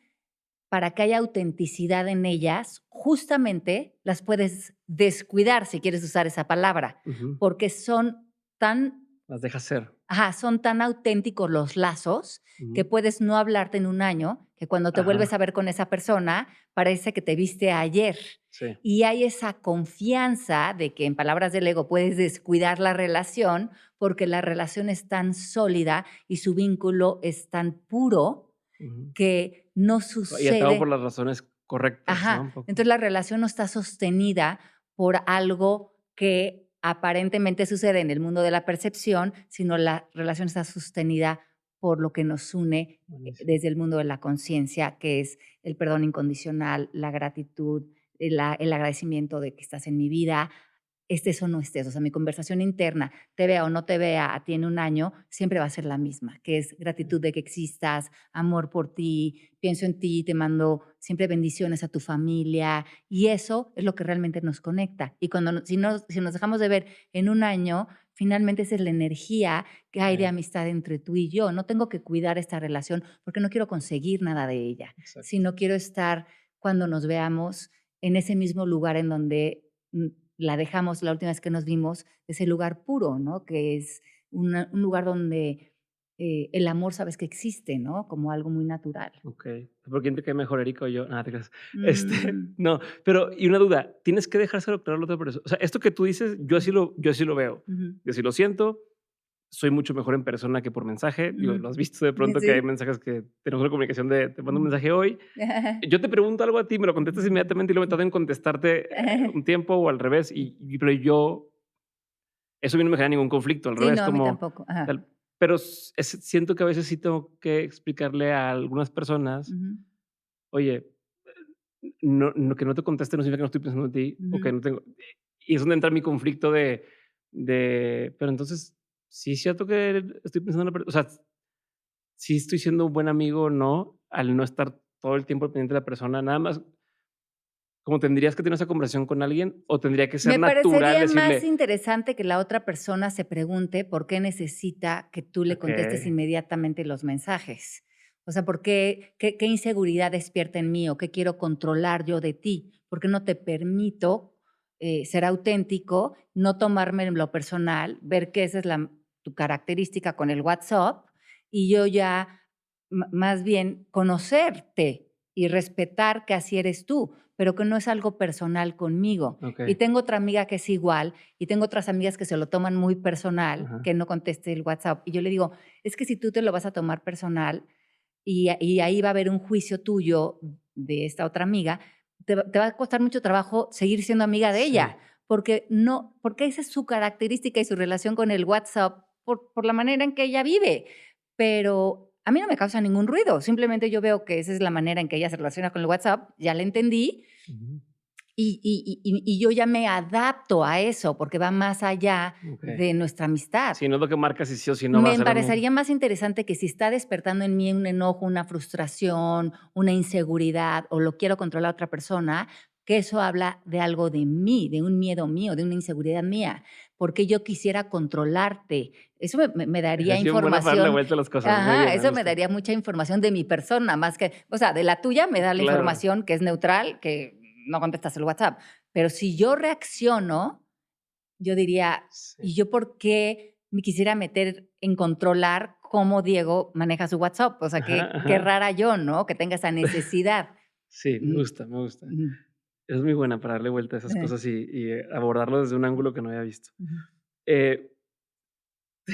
para que haya autenticidad en ellas, justamente las puedes descuidar, si quieres usar esa palabra, ujú, porque son tan las dejas ser, ajá, son tan auténticos los lazos que ujú, puedes no hablarte en un año, que cuando te vuelves ajá, a ver con esa persona, parece que te viste ayer. sí, Y hay esa confianza de que, en palabras del ego, puedes descuidar la relación porque la relación es tan sólida y su vínculo es tan puro ujú. que no Y atado por sucede las razones correctas, ¿no? ajá, Un poco, entonces la relación no está sostenida por algo que aparentemente sucede en el mundo de la percepción, sino la relación está sostenida por lo que nos une buenísimo, desde el mundo de la conciencia, que es el perdón incondicional, la gratitud, el agradecimiento de que estás en mi vida, estés o no estés. O sea, mi conversación interna, te vea o no te vea a ti en un año, siempre va a ser la misma, que es gratitud de que existas, amor por ti, pienso en ti, te mando siempre bendiciones a tu familia y eso es lo que realmente nos conecta. Y cuando si nos dejamos de ver en un año, finalmente esa es la energía que hay de sí, amistad entre tú y yo. No tengo que cuidar esta relación porque no quiero conseguir nada de ella, exacto. sino quiero estar cuando nos veamos en ese mismo lugar en donde la dejamos la última vez que nos vimos, ese lugar puro, ¿no? Que es un lugar donde el amor sabes que existe, ¿no? Como algo muy natural. Okey. ¿Por quién te cae mejor, Erika o yo? Nada, te creas. Mm, No, pero y una duda, ¿tienes que dejárselo claro a la otra persona? O sea, esto que tú dices, ujú, yo así lo veo. ujú, Yo así lo siento, soy mucho mejor en persona que por mensaje. Digo, ujú. lo has visto de Sí, pronto que hay sí. mensajes que tenemos una comunicación de te mando un Ujú. mensaje hoy, yo te pregunto algo a ti, me lo contestas inmediatamente y luego me tardo en contestarte, un tiempo o al revés, pero yo eso a mí no me genera ningún conflicto, al Sí, revés, no, a mí como tampoco. Ajá. tal. Pero siento que a veces sí tengo que explicarle a algunas personas, Ujú, oye, que no te conteste no significa que no estoy pensando en ti o que ujú. no tengo. Y es donde entra mi conflicto pero entonces, sí es cierto que estoy pensando en la persona, o sea, sí estoy siendo un buen amigo o no, al no estar todo el tiempo pendiente de la persona, nada más, como tendrías que tener esa conversación con alguien o tendría que ser Me natural parecería más decirle, interesante que la otra persona se pregunte por qué necesita que tú le ok, contestes inmediatamente los mensajes. O sea, ¿por qué inseguridad despierta en mí o qué quiero controlar yo de ti? ¿Por qué no te permito ser auténtico, no tomarme en lo personal, ver que esa es tu característica con el WhatsApp y yo ya más bien conocerte y respetar que así eres tú, pero que no es algo personal conmigo? ok, Y tengo otra amiga que es igual, y tengo otras amigas que se lo toman muy personal, ajá, que no conteste el WhatsApp. Y yo le digo, es que si tú te lo vas a tomar personal y ahí va a haber un juicio tuyo de esta otra amiga, te va a costar mucho trabajo seguir siendo amiga de sí, ella, porque no, porque esa es su característica y su relación con el WhatsApp por la manera en que ella vive. Pero a mí no me causa ningún ruido, simplemente yo veo que esa es la manera en que ella se relaciona con el WhatsApp, ya la entendí, ujú, Y yo ya me adapto a eso, porque va más allá Okey. de nuestra amistad. Si no es lo que marca si sí o si no va a Me ser lo mismo. parecería más interesante que si está despertando en mí un enojo, una frustración, una inseguridad o lo quiero controlar a otra persona, que eso habla de algo de mí, de un miedo mío, de una inseguridad mía, porque yo quisiera controlarte. Eso me daría Eres bien buena para darle información, vuelta a las cosas. Muy ajá, bien, me eso me gusta. daría mucha información de mi persona, más que, o sea, de la tuya me da la Claro. información que es neutral, que no contestas el WhatsApp. Pero si yo reacciono, yo diría, Sí. ¿y yo por qué me quisiera meter en controlar cómo Diego maneja su WhatsApp? O sea, Ajá, qué ajá. rara yo, ¿no? Que tenga esa necesidad. Sí, me Mm, gusta, me gusta. ujú, Es muy buena para darle vuelta a esas eh, cosas abordarlo desde un ángulo que no había visto. ujú. Eh,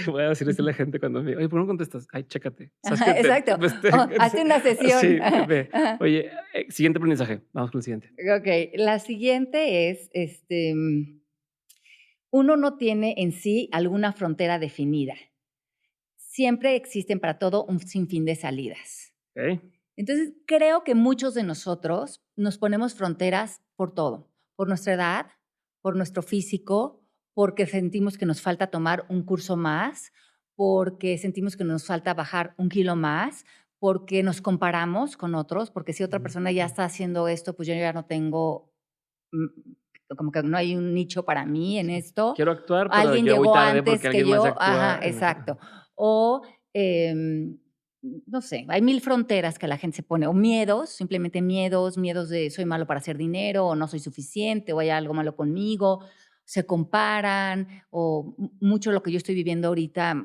te voy a decir esto a la gente cuando me: "Oye, ¿por qué no contestas?". "Ay, chécate". ¿Sabes Ajá, qué? exacto. Oh, hazte una sesión. Sí, Ajá, ve. ajá. Oye, siguiente aprendizaje. Vamos con el siguiente. Okey, la siguiente es, uno no tiene en sí alguna frontera definida. Siempre existen para todo un sinfín de salidas. Okey. Entonces, creo que muchos de nosotros nos ponemos fronteras por todo, por nuestra edad, por nuestro físico, porque sentimos que nos falta tomar un curso más, porque sentimos que nos falta bajar un kilo más, porque nos comparamos con otros, porque si otra Ujú, persona ya ujú. está haciendo esto, pues yo ya no tengo, como que no hay un nicho para mí en Sí. esto. Quiero actuar, pero Alguien ya voy llegó tarde porque antes que alguien más ya yo, ajá, actúa en exacto. O, em, no sé, hay mil fronteras que la gente se pone, o miedos, simplemente miedos, miedos de soy malo para hacer dinero, o no soy suficiente, o hay algo malo conmigo, se comparan, o mucho lo que yo estoy viviendo ahorita,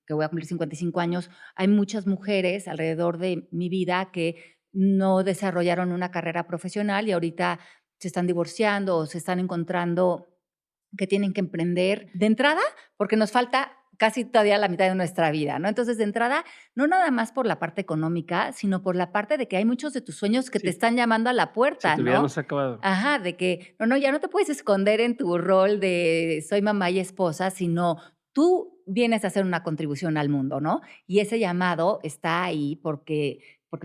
que voy a cumplir 55 años, hay muchas mujeres alrededor de mi vida que no desarrollaron una carrera profesional y ahorita se están divorciando o se están encontrando que tienen que emprender de entrada, porque nos falta casi todavía la mitad de nuestra vida, ¿no? Entonces, de entrada, no nada más por la parte económica, sino por la parte de que hay muchos de tus sueños que te Sí, están llamando a la si puerta, tu vida no ¿no? se ha acabado. Ajá, de que no, ya no te puedes esconder en tu rol de soy mamá y esposa, sino tú vienes a hacer una contribución al mundo, ¿no? Y ese llamado está ahí porque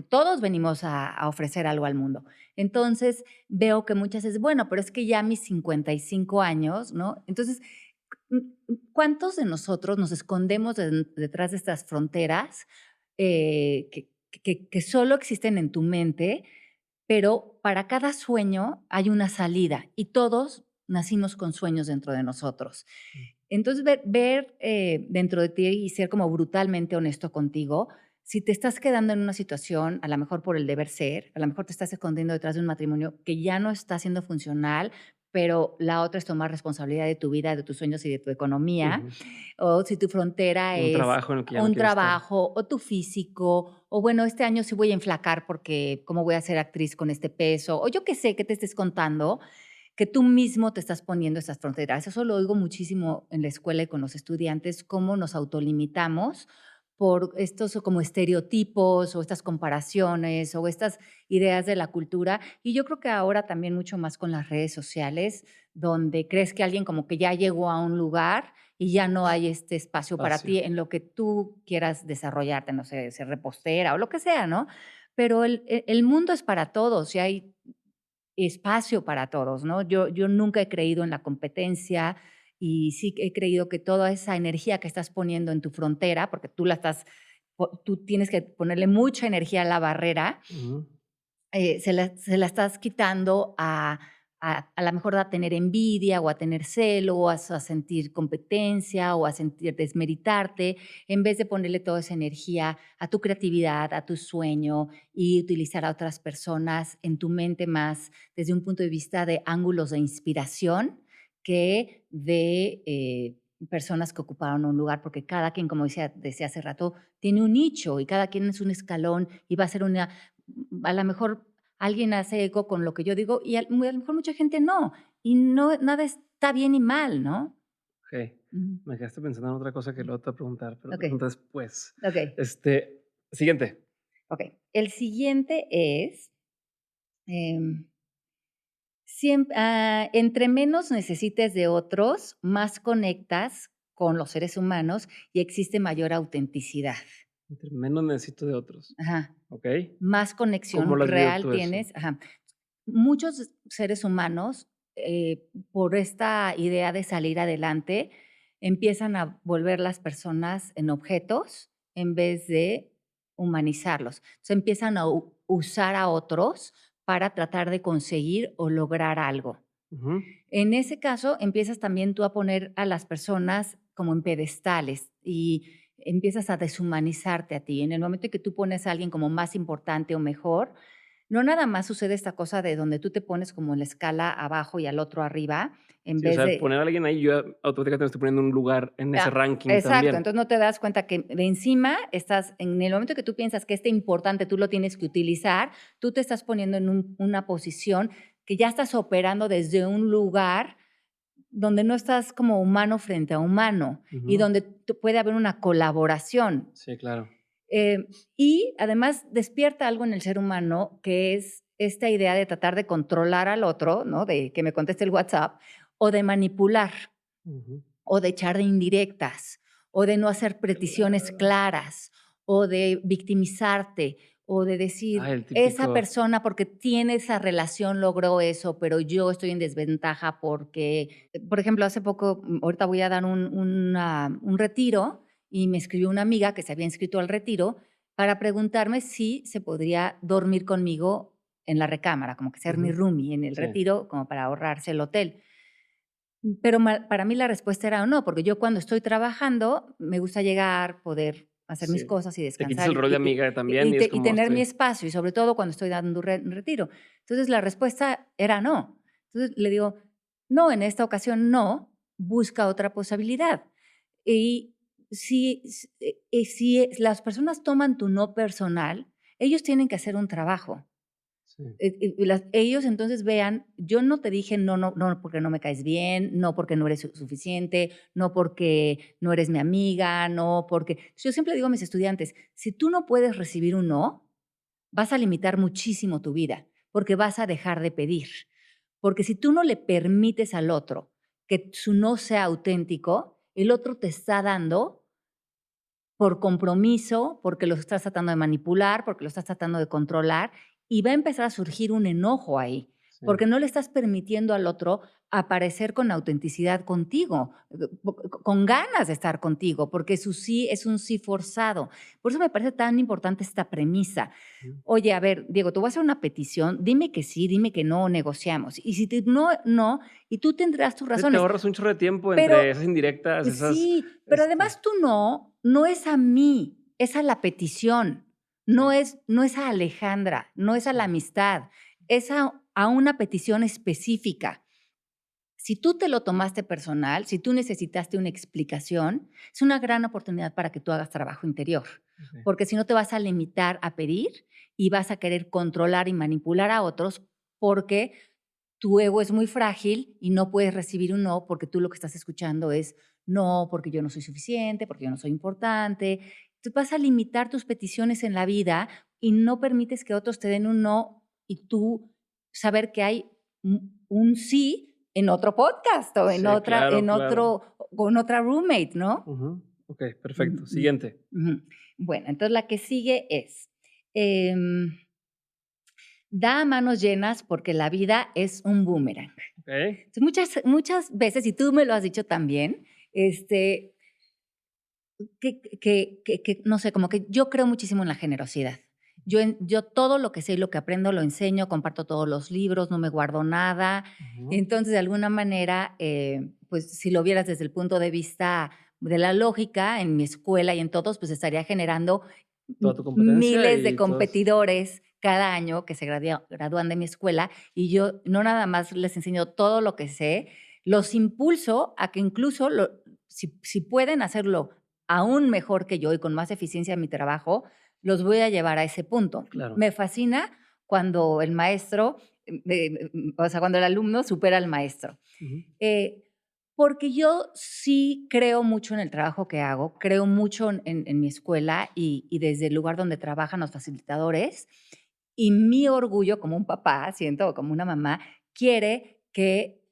todos venimos a ofrecer algo al mundo. Entonces, veo que muchas es, bueno, pero es que ya a mis 55 años, ¿no? Entonces, ¿cuántos de nosotros nos escondemos detrás de estas fronteras que solo existen en tu mente, pero para cada sueño hay una salida y todos nacimos con sueños dentro de nosotros? Entonces, ver dentro de ti y ser como brutalmente honesto contigo, si te estás quedando en una situación, a lo mejor por el deber ser, a lo mejor te estás escondiendo detrás de un matrimonio que ya no está siendo funcional, pero la otra es tomar responsabilidad de tu vida, de tus sueños y de tu economía, Ujú. o si tu frontera Un es trabajo en el que ya no un quieres estar. trabajo o tu físico, o bueno, este año sí voy a enflacar porque cómo voy a ser actriz con este peso, o yo qué sé, que te estés contando, que tú mismo te estás poniendo esas fronteras. Eso lo oigo muchísimo en la escuela y con los estudiantes, cómo nos autolimitamos por estos como estereotipos o estas comparaciones o estas ideas de la cultura. Y yo creo que ahora también mucho más con las redes sociales, donde crees que alguien como que ya llegó a un lugar y ya no hay este espacio para Espacio. ti en lo que tú quieras desarrollarte, no sé, ser repostera o lo que sea, ¿no? Pero el mundo es para todos y hay espacio para todos, ¿no? Yo nunca he creído en la competencia y sí he creído que toda esa energía que estás poniendo en tu frontera, porque tú tienes que ponerle mucha energía a la barrera, Ujú. se la estás quitando a la mejor a tener envidia o a tener celo o a sentir competencia o a sentir desmeritarte, en vez de ponerle toda esa energía a tu creatividad, a tu sueño y utilizar a otras personas en tu mente más desde un punto de vista de ángulos de inspiración que de personas que ocuparon un lugar, porque cada quien, como decía hace rato, tiene un nicho y cada quien es un escalón y va a ser a lo mejor alguien hace eco con lo que yo digo y a lo mejor mucha gente no. Y no, nada está bien y mal, ¿no? Okey. Ujú. Me dejaste pensando en otra cosa que luego te voy a preguntar, pero te Ok, pregunto después. ok, Siguiente. ok. El siguiente es, em, entre menos necesites de otros, más conectas con los seres humanos y existe mayor autenticidad. Entre menos necesito de otros. Ajá. Okey. Más ¿Cómo conexión lo has vivido real tú eso? tienes. Ajá. muchos seres humanos, por esta idea de salir adelante, empiezan a volver las personas en objetos en vez de humanizarlos. Se empiezan a usar a otros para tratar de conseguir o lograr algo. Ujú. En ese caso, empiezas también tú a poner a las personas como en pedestales y empiezas a deshumanizarte a ti. En el momento en que tú pones a alguien como más importante o mejor, no nada más sucede esta cosa de donde tú te pones como en la escala abajo y al otro arriba, en Sí, o vez sea, poner de... a alguien ahí, yo automáticamente me estoy poniendo en un lugar en ese ranking Exacto, también. entonces no te das cuenta que de encima estás, en el momento que tú piensas que este importante tú lo tienes que utilizar, tú te estás poniendo en una posición que ya estás operando desde un lugar donde no estás como humano frente a humano y Ujú. donde puede haber una colaboración. Sí, claro. Eh, y además despierta algo en el ser humano que es esta idea de tratar de controlar al otro, ¿no? De que me conteste el WhatsApp, o de manipular, Ujú. o de echar de indirectas, o de no hacer peticiones claras, o de victimizarte, o de Ah, decir, el esa típico. persona porque tiene esa relación logró eso, pero yo estoy en desventaja porque, por ejemplo, hace poco, ahorita voy a dar un retiro y me escribió una amiga que se había inscrito al retiro para preguntarme si se podría dormir conmigo en la recámara, como que ser mi Ujú. roomie en el Sí. retiro, como para ahorrarse el hotel. Pero para mí la respuesta era no, porque yo cuando estoy trabajando me gusta llegar, poder hacer mis Sí. cosas y Te quitas descansar el rol de amiga también y es y como tener mi estoy. espacio, y sobre todo cuando estoy dando un retiro. Entonces la respuesta era no. Entonces le digo, no, en esta ocasión no, busca otra posibilidad. Y si las personas toman tu no personal, ellos tienen que hacer un trabajo. Sí. Ellos entonces vean, yo no te dije no, no, no porque no me caes bien, no porque no eres suficiente, no porque no eres mi amiga, no porque... Yo siempre digo a mis estudiantes, si tú no puedes recibir un no, vas a limitar muchísimo tu vida, porque vas a dejar de pedir. Porque si tú no le permites al otro que su no sea auténtico, el otro te está dando por compromiso, porque lo estás tratando de manipular, porque lo estás tratando de controlar, y va a empezar a surgir un enojo ahí, Sí. porque no le estás permitiendo al otro aparecer con autenticidad contigo, con ganas de estar contigo, porque su sí es un sí forzado. Por eso me parece tan importante esta premisa. Ujú. Oye, a ver, Diego, te voy a hacer una petición, dime que sí, dime que no, negociamos. Y si no, no, y tú tendrás tus Sí, te razones, ahorras un chorro de tiempo entre pero esas indirectas, esas, sí, pero además tú no es a mí, es a la petición, sí, no es a Alejandra, no es a la sí, amistad, es a una petición específica. Si tú te lo tomaste personal, si tú necesitaste una explicación, es una gran oportunidad para que tú hagas trabajo interior, okey. porque si no te vas a limitar a pedir y vas a querer controlar y manipular a otros porque tu ego es muy frágil y no puedes recibir un no porque tú lo que estás escuchando es no, porque yo no soy suficiente, porque yo no soy importante. Tú vas a limitar tus peticiones en la vida y no permites que otros te den un no y tú saber que hay un sí en otro podcast o Sí, claro, claro. con otra roommate, ¿no? Ujú. Okey, Ujú, perfecto. Siguiente. ujú. Bueno, entonces la que sigue es, em, da a manos llenas porque la vida es un boomerang. Okey. Entonces, muchas veces, y tú me lo has dicho también, no sé, como que yo creo muchísimo en la generosidad. Yo todo lo que sé y lo que aprendo lo enseño, comparto todos los libros, no me guardo nada. Ujú. Entonces, de alguna manera, pues si lo vieras desde el punto de vista de la lógica, en mi escuela y en todos, pues estaría generando Toda tu competencia miles de y todas. competidores cada año que se gradúan de mi escuela y yo no nada más les enseño todo lo que sé, los impulso a que incluso si pueden hacerlo aún mejor que yo y con más eficiencia en mi trabajo, los voy a llevar a ese punto. Claro. Me fascina cuando el maestro, o sea, cuando el alumno supera al maestro. Ujú. Eh, Porque yo sí creo mucho en el trabajo que hago, creo mucho en mi escuela y desde el lugar donde trabajan los facilitadores. Y mi orgullo como un papá, siento, o como una mamá, quiere que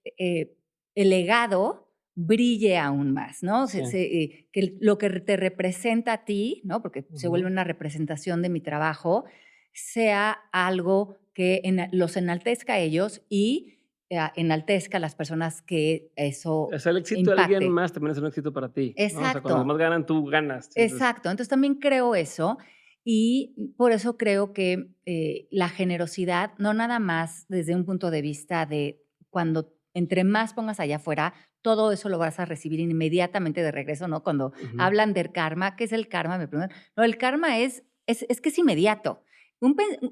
el legado brille aún más, ¿no? Sí. Que lo que te representa a ti, ¿no? Porque se vuelve Ujú. una representación de mi trabajo, sea algo que los enaltezca a ellos y enaltezca a las personas que eso O sea, el éxito de alguien impacte. más también es un éxito para ti, ¿no? O sea, cuando los Exacto, demás ganan, tú ganas. Entonces, exacto. Entonces también creo eso y por eso creo que la generosidad, no nada más desde un punto de vista de cuando entre más pongas allá afuera, todo eso lo vas a recibir inmediatamente de regreso, ¿no? Cuando ujú, hablan del karma, ¿qué es el karma? Me preguntan. No, el karma es que es inmediato.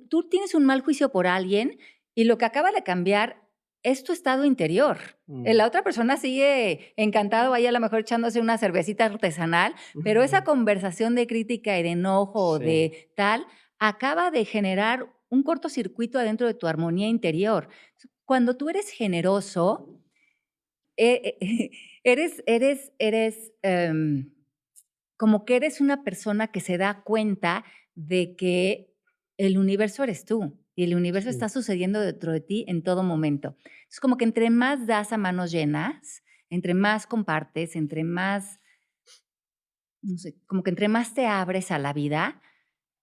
Tú tienes un mal juicio por alguien y lo que acaba de cambiar es tu estado interior. mm, La otra persona sigue encantado ahí a lo mejor echándose una cervecita artesanal, pero esa ujú. conversación de crítica y de enojo o Sí, de tal acaba de generar un cortocircuito adentro de tu armonía interior. Cuando tú eres generoso, eres como que eres una persona que se da cuenta de que el universo eres tú y el universo sí. está sucediendo dentro de ti en todo momento. Es como que entre más das a manos llenas, entre más compartes, entre más, no sé, como que entre más te abres a la vida,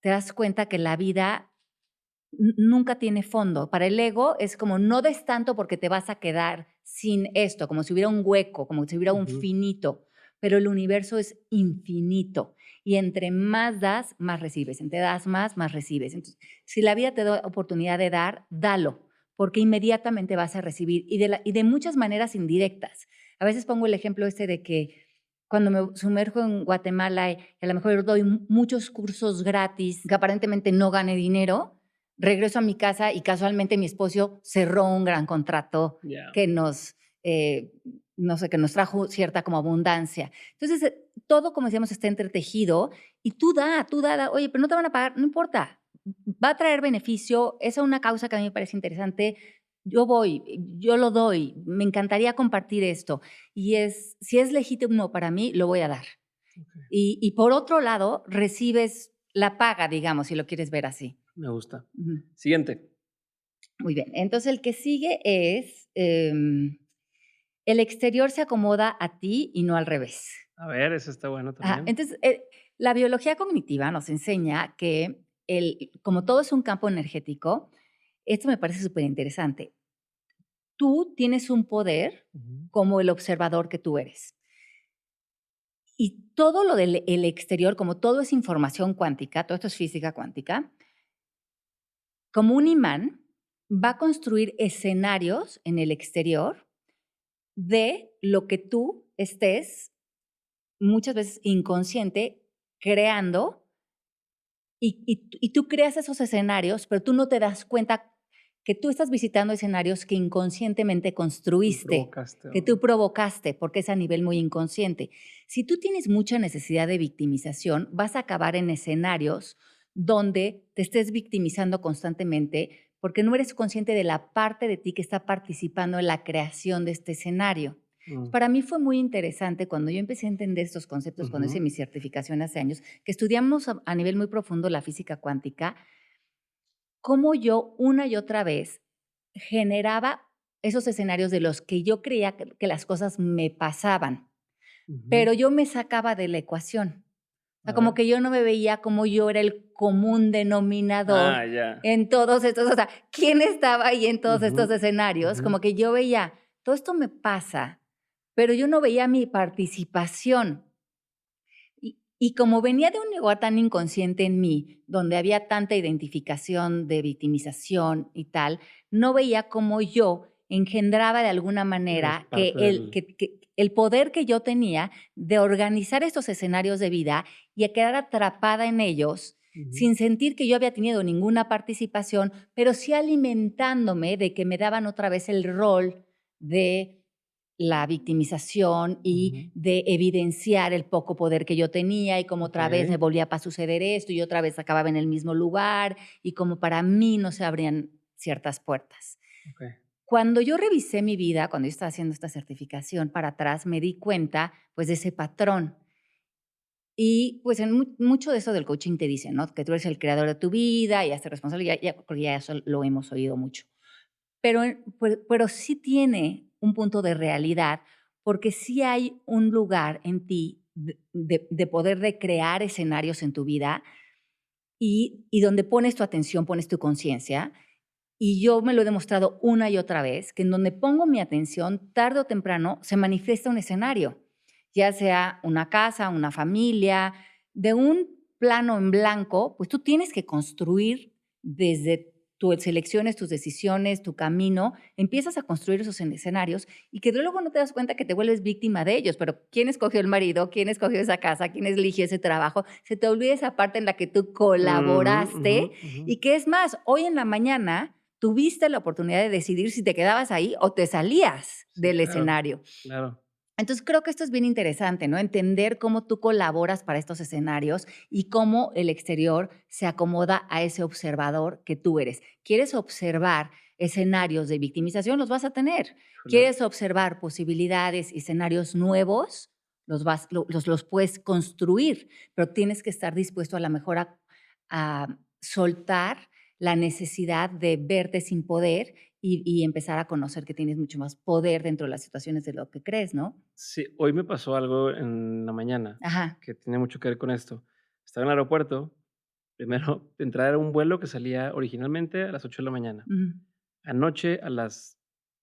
te das cuenta que la vida nunca tiene fondo. Para el ego es como no des tanto porque te vas a quedar sin esto, como si hubiera un hueco, como si hubiera un Ujú. finito, pero el universo es infinito y entre más das, más recibes, entre das más recibes. Entonces, si la vida te da oportunidad de dar, dalo, porque inmediatamente vas a recibir y de muchas maneras indirectas. A veces pongo el ejemplo este de que cuando me sumerjo en Guatemala y a lo mejor doy muchos cursos gratis, que aparentemente no gane dinero, regreso a mi casa y casualmente mi esposo cerró un gran contrato Ya. que no sé, que nos trajo cierta como abundancia. Entonces, todo, como decíamos, está entretejido y tú da, oye, pero no te van a pagar, no importa, va a traer beneficio, esa es una causa que a mí me parece interesante, yo voy, yo lo doy, me encantaría compartir esto y si es legítimo para mí, lo voy a dar. Okey, Y por otro lado, recibes la paga, digamos, si lo quieres ver así. me gusta. Ujú. Siguiente. Muy bien. Entonces, el que sigue es, el exterior se acomoda a ti y no al revés. A ver, ese está bueno Ajá. también. Entonces, la biología cognitiva nos enseña que como todo es un campo energético, esto me parece súper interesante. Tú tienes un poder Ujú. como el observador que tú eres. Y todo lo del el exterior, como todo es información cuántica, todo esto es física cuántica, como un imán, va a construir escenarios en el exterior de lo que tú estés muchas veces inconsciente creando y tú creas esos escenarios, pero tú no te das cuenta que tú estás visitando escenarios que inconscientemente Tú construiste, provocaste, que tú provocaste, porque es a nivel muy inconsciente. Si tú tienes mucha necesidad de victimización, vas a acabar en escenarios donde te estés victimizando constantemente porque no eres consciente de la parte de ti que está participando en la creación de este escenario. mm, Para mí fue muy interesante cuando yo empecé a entender estos conceptos, cuando hice ujú. mi certificación hace años, que estudiamos a nivel muy profundo la física cuántica, cómo yo una y otra vez generaba esos escenarios de los que yo creía que las cosas me pasaban, Ujú. pero yo me sacaba de la ecuación. O sea, A como ver. que yo no me veía como yo era el común denominador Ya. en todos estos, o sea, ¿quién estaba ahí en todos Ujú, estos escenarios? ujú. Como que yo veía, todo esto me pasa, pero yo no veía mi participación. Y como venía de un lugar tan inconsciente en mí, donde había tanta identificación de victimización y tal, no veía cómo yo engendraba de alguna Eres manera parte del que el poder que yo tenía de organizar estos escenarios de vida y a quedar atrapada en ellos ujú. sin sentir que yo había tenido ninguna participación, pero sí alimentándome de que me daban otra vez el rol de la victimización y Ujú. de evidenciar el poco poder que yo tenía y como otra vez me Okey. volvía a suceder esto y otra vez acababa en el mismo lugar y como para mí no se abrían ciertas puertas. Okey. Cuando yo revisé mi vida, cuando yo estaba haciendo esta certificación para atrás, me di cuenta pues de ese patrón. Y pues en mucho de eso del coaching te dicen, ¿no? Que tú eres el creador de tu vida y hazte responsable, porque ya eso lo hemos oído mucho. Pero sí tiene un punto de realidad, porque sí hay un lugar en ti de poder de crear escenarios en tu vida y donde pones tu atención, pones tu conciencia, Y yo me lo he demostrado una y otra vez, que en donde pongo mi atención, tarde o temprano, se manifiesta un escenario, ya sea una casa, una familia, de un plano en blanco, pues tú tienes que construir desde tus selecciones, tus decisiones, tu camino, empiezas a construir esos escenarios y que luego no te das cuenta que te vuelves víctima de ellos, pero ¿quién escogió el marido? ¿Quién escogió esa casa? ¿Quién eligió ese trabajo? Se te olvida esa parte en la que tú Ujú, ujú, colaboraste ujú. y que es más, hoy en la mañana tuviste la oportunidad de decidir si te quedabas ahí o te salías Sí, del claro, escenario. claro. Entonces, creo que esto es bien interesante, ¿no? Entender cómo tú colaboras para estos escenarios y cómo el exterior se acomoda a ese observador que tú eres. ¿Quieres observar escenarios de victimización? Los vas a tener. Híjole. ¿Quieres observar posibilidades y escenarios nuevos? Los puedes construir, pero tienes que estar dispuesto a la mejor a soltar la necesidad de verte sin poder y empezar a conocer que tienes mucho más poder dentro de las situaciones de lo que crees, ¿no? Sí, hoy me pasó algo en la mañana Ajá. que tiene mucho que ver con esto. Estaba en el aeropuerto, primero de entrada era un vuelo que salía originalmente a las 8 de la mañana. Ujú, Anoche a las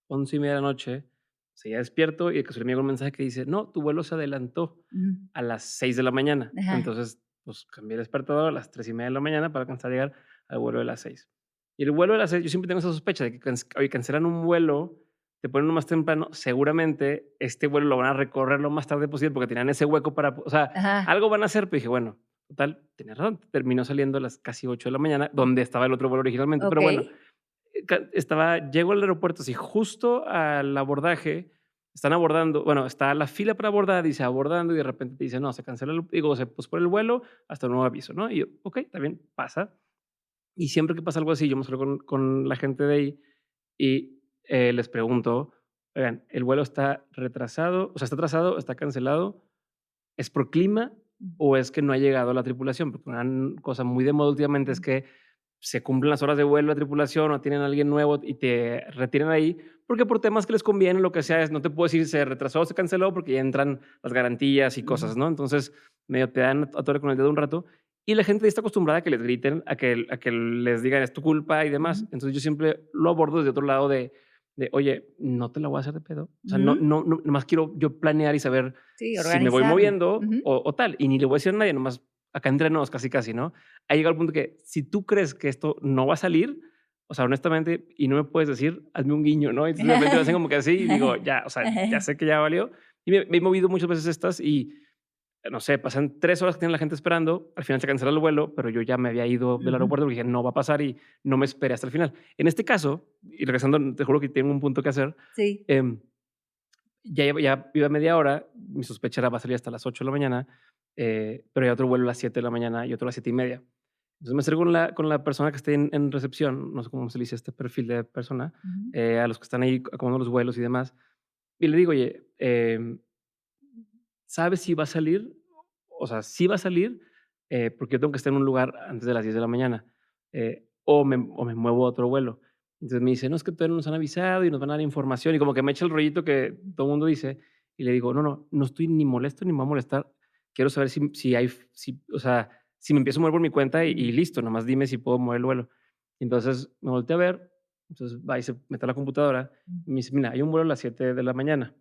11:30 de la noche, seguía despierto y de casualidad me llegó un mensaje que dice: "No, tu vuelo se adelantó ujú. a las 6 de la mañana". Ajá. Entonces, pues, cambié el despertador a las 3:30 de la mañana para alcanzar a llegar al vuelo de las 6. Y el vuelo de las 6 yo siempre tengo esa sospecha de que oye, cancelan un vuelo, te ponen uno más temprano, seguramente este vuelo lo van a recorrer lo más tarde posible porque tenían ese hueco para, o sea, Ajá. algo van a hacer, pero dije: "Bueno, total, tenía razón". Terminó saliendo a las casi 8 de la mañana, donde estaba el otro vuelo originalmente, pero bueno, Okey. llego al aeropuerto, así justo al abordaje, están abordando, bueno, está la fila para abordar, dice abordando y de repente te dice, no, se cancela, digo, se pospone el vuelo hasta nuevo aviso, ¿no? Y yo, ok, está bien, pasa. Y siempre que pasa algo así, yo me salgo con la gente de ahí y les pregunto, oigan, ¿el vuelo está retrasado? O sea, ¿está atrasado? ¿Está cancelado? ¿Es por clima o es que no ha llegado la tripulación? Porque una cosa muy de moda últimamente es Ujú. que se cumplen las horas de vuelo de tripulación o tienen a alguien nuevo y te retiran ahí, porque por temas que les conviene, lo que sea, no te puedo decir se retrasó o se canceló porque ya entran las garantías y Ujú. cosas, ¿no? Entonces, medio te dan a tole con el dedo un rato y la gente está acostumbrada a que les griten, a que les digan es tu culpa y demás. Ujú. Entonces, yo siempre lo abordo desde otro lado de oye, no te la voy a hacer de pedo. O sea, Ujú. nomás quiero yo planear y saber Sí, si me voy organizarme. moviendo Ujú. o tal. Y ni le voy a decir a nadie, nomás acá entre nos, casi, casi, ¿no? Ha llegado al punto que si tú crees que esto no va a salir, o sea, honestamente, y no me puedes decir, hazme un guiño, ¿no? Y entonces de repente me hacen como que así y digo, ya, o sea, ya sé que ya valió. Y me he movido muchas veces estas y, no sé, pasan 3 horas que tiene la gente esperando, al final se cancela el vuelo, pero yo ya me había ido del Ujú. aeropuerto porque dije, no va a pasar y no me esperé hasta el final. En este caso, y regresando, te juro que tengo un punto que hacer, Sí. em, ya iba media hora, mi sospecha era va a salir hasta las 8 de la mañana, pero hay otro vuelo a las 7 de la mañana y otro a las 7:30. Entonces me acerco con la persona que está en recepción, no sé cómo se le dice este perfil de persona, Ujú. a los que están ahí acomodando los vuelos y demás, y le digo: "Oye, ¿sabes si va a salir? O sea, ¿sí va a salir? Porque yo tengo que estar en un lugar antes de las 10 de la mañana, o me muevo a otro vuelo". Entonces me dice: "No, es que todavía no nos han avisado y nos van a dar información", y como que me echa el rollito que todo el mundo dice, y le digo: "No, no, no estoy ni molesto ni me voy a molestar. Quiero saber si hay o sea, si me empiezo a mover por mi cuenta y Mm. listo, nomás dime si puedo mover el vuelo". Entonces me volteé a ver, entonces va y se mete a la computadora y me dice: "Mira, hay un vuelo a las 7 de la mañana".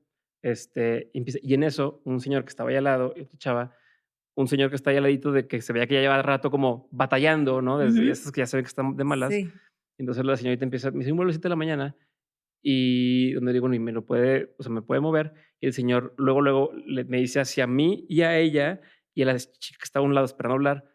Y en eso, un señor que estaba ahí al lado, y otra chava, un señor que está ahí al ladito de que se veía que ya lleva rato como batallando, ¿no? Desde Ujú. esos que ya se ven que están de malas. Sí. Entonces la señorita me dice: "Un vuelo a las 7 de la mañana", y donde digo: "Ni me lo puede, o sea, me puede mover". Y el señor luego me dice hacia mí y a ella, y a la chica que está a un lado esperando hablar: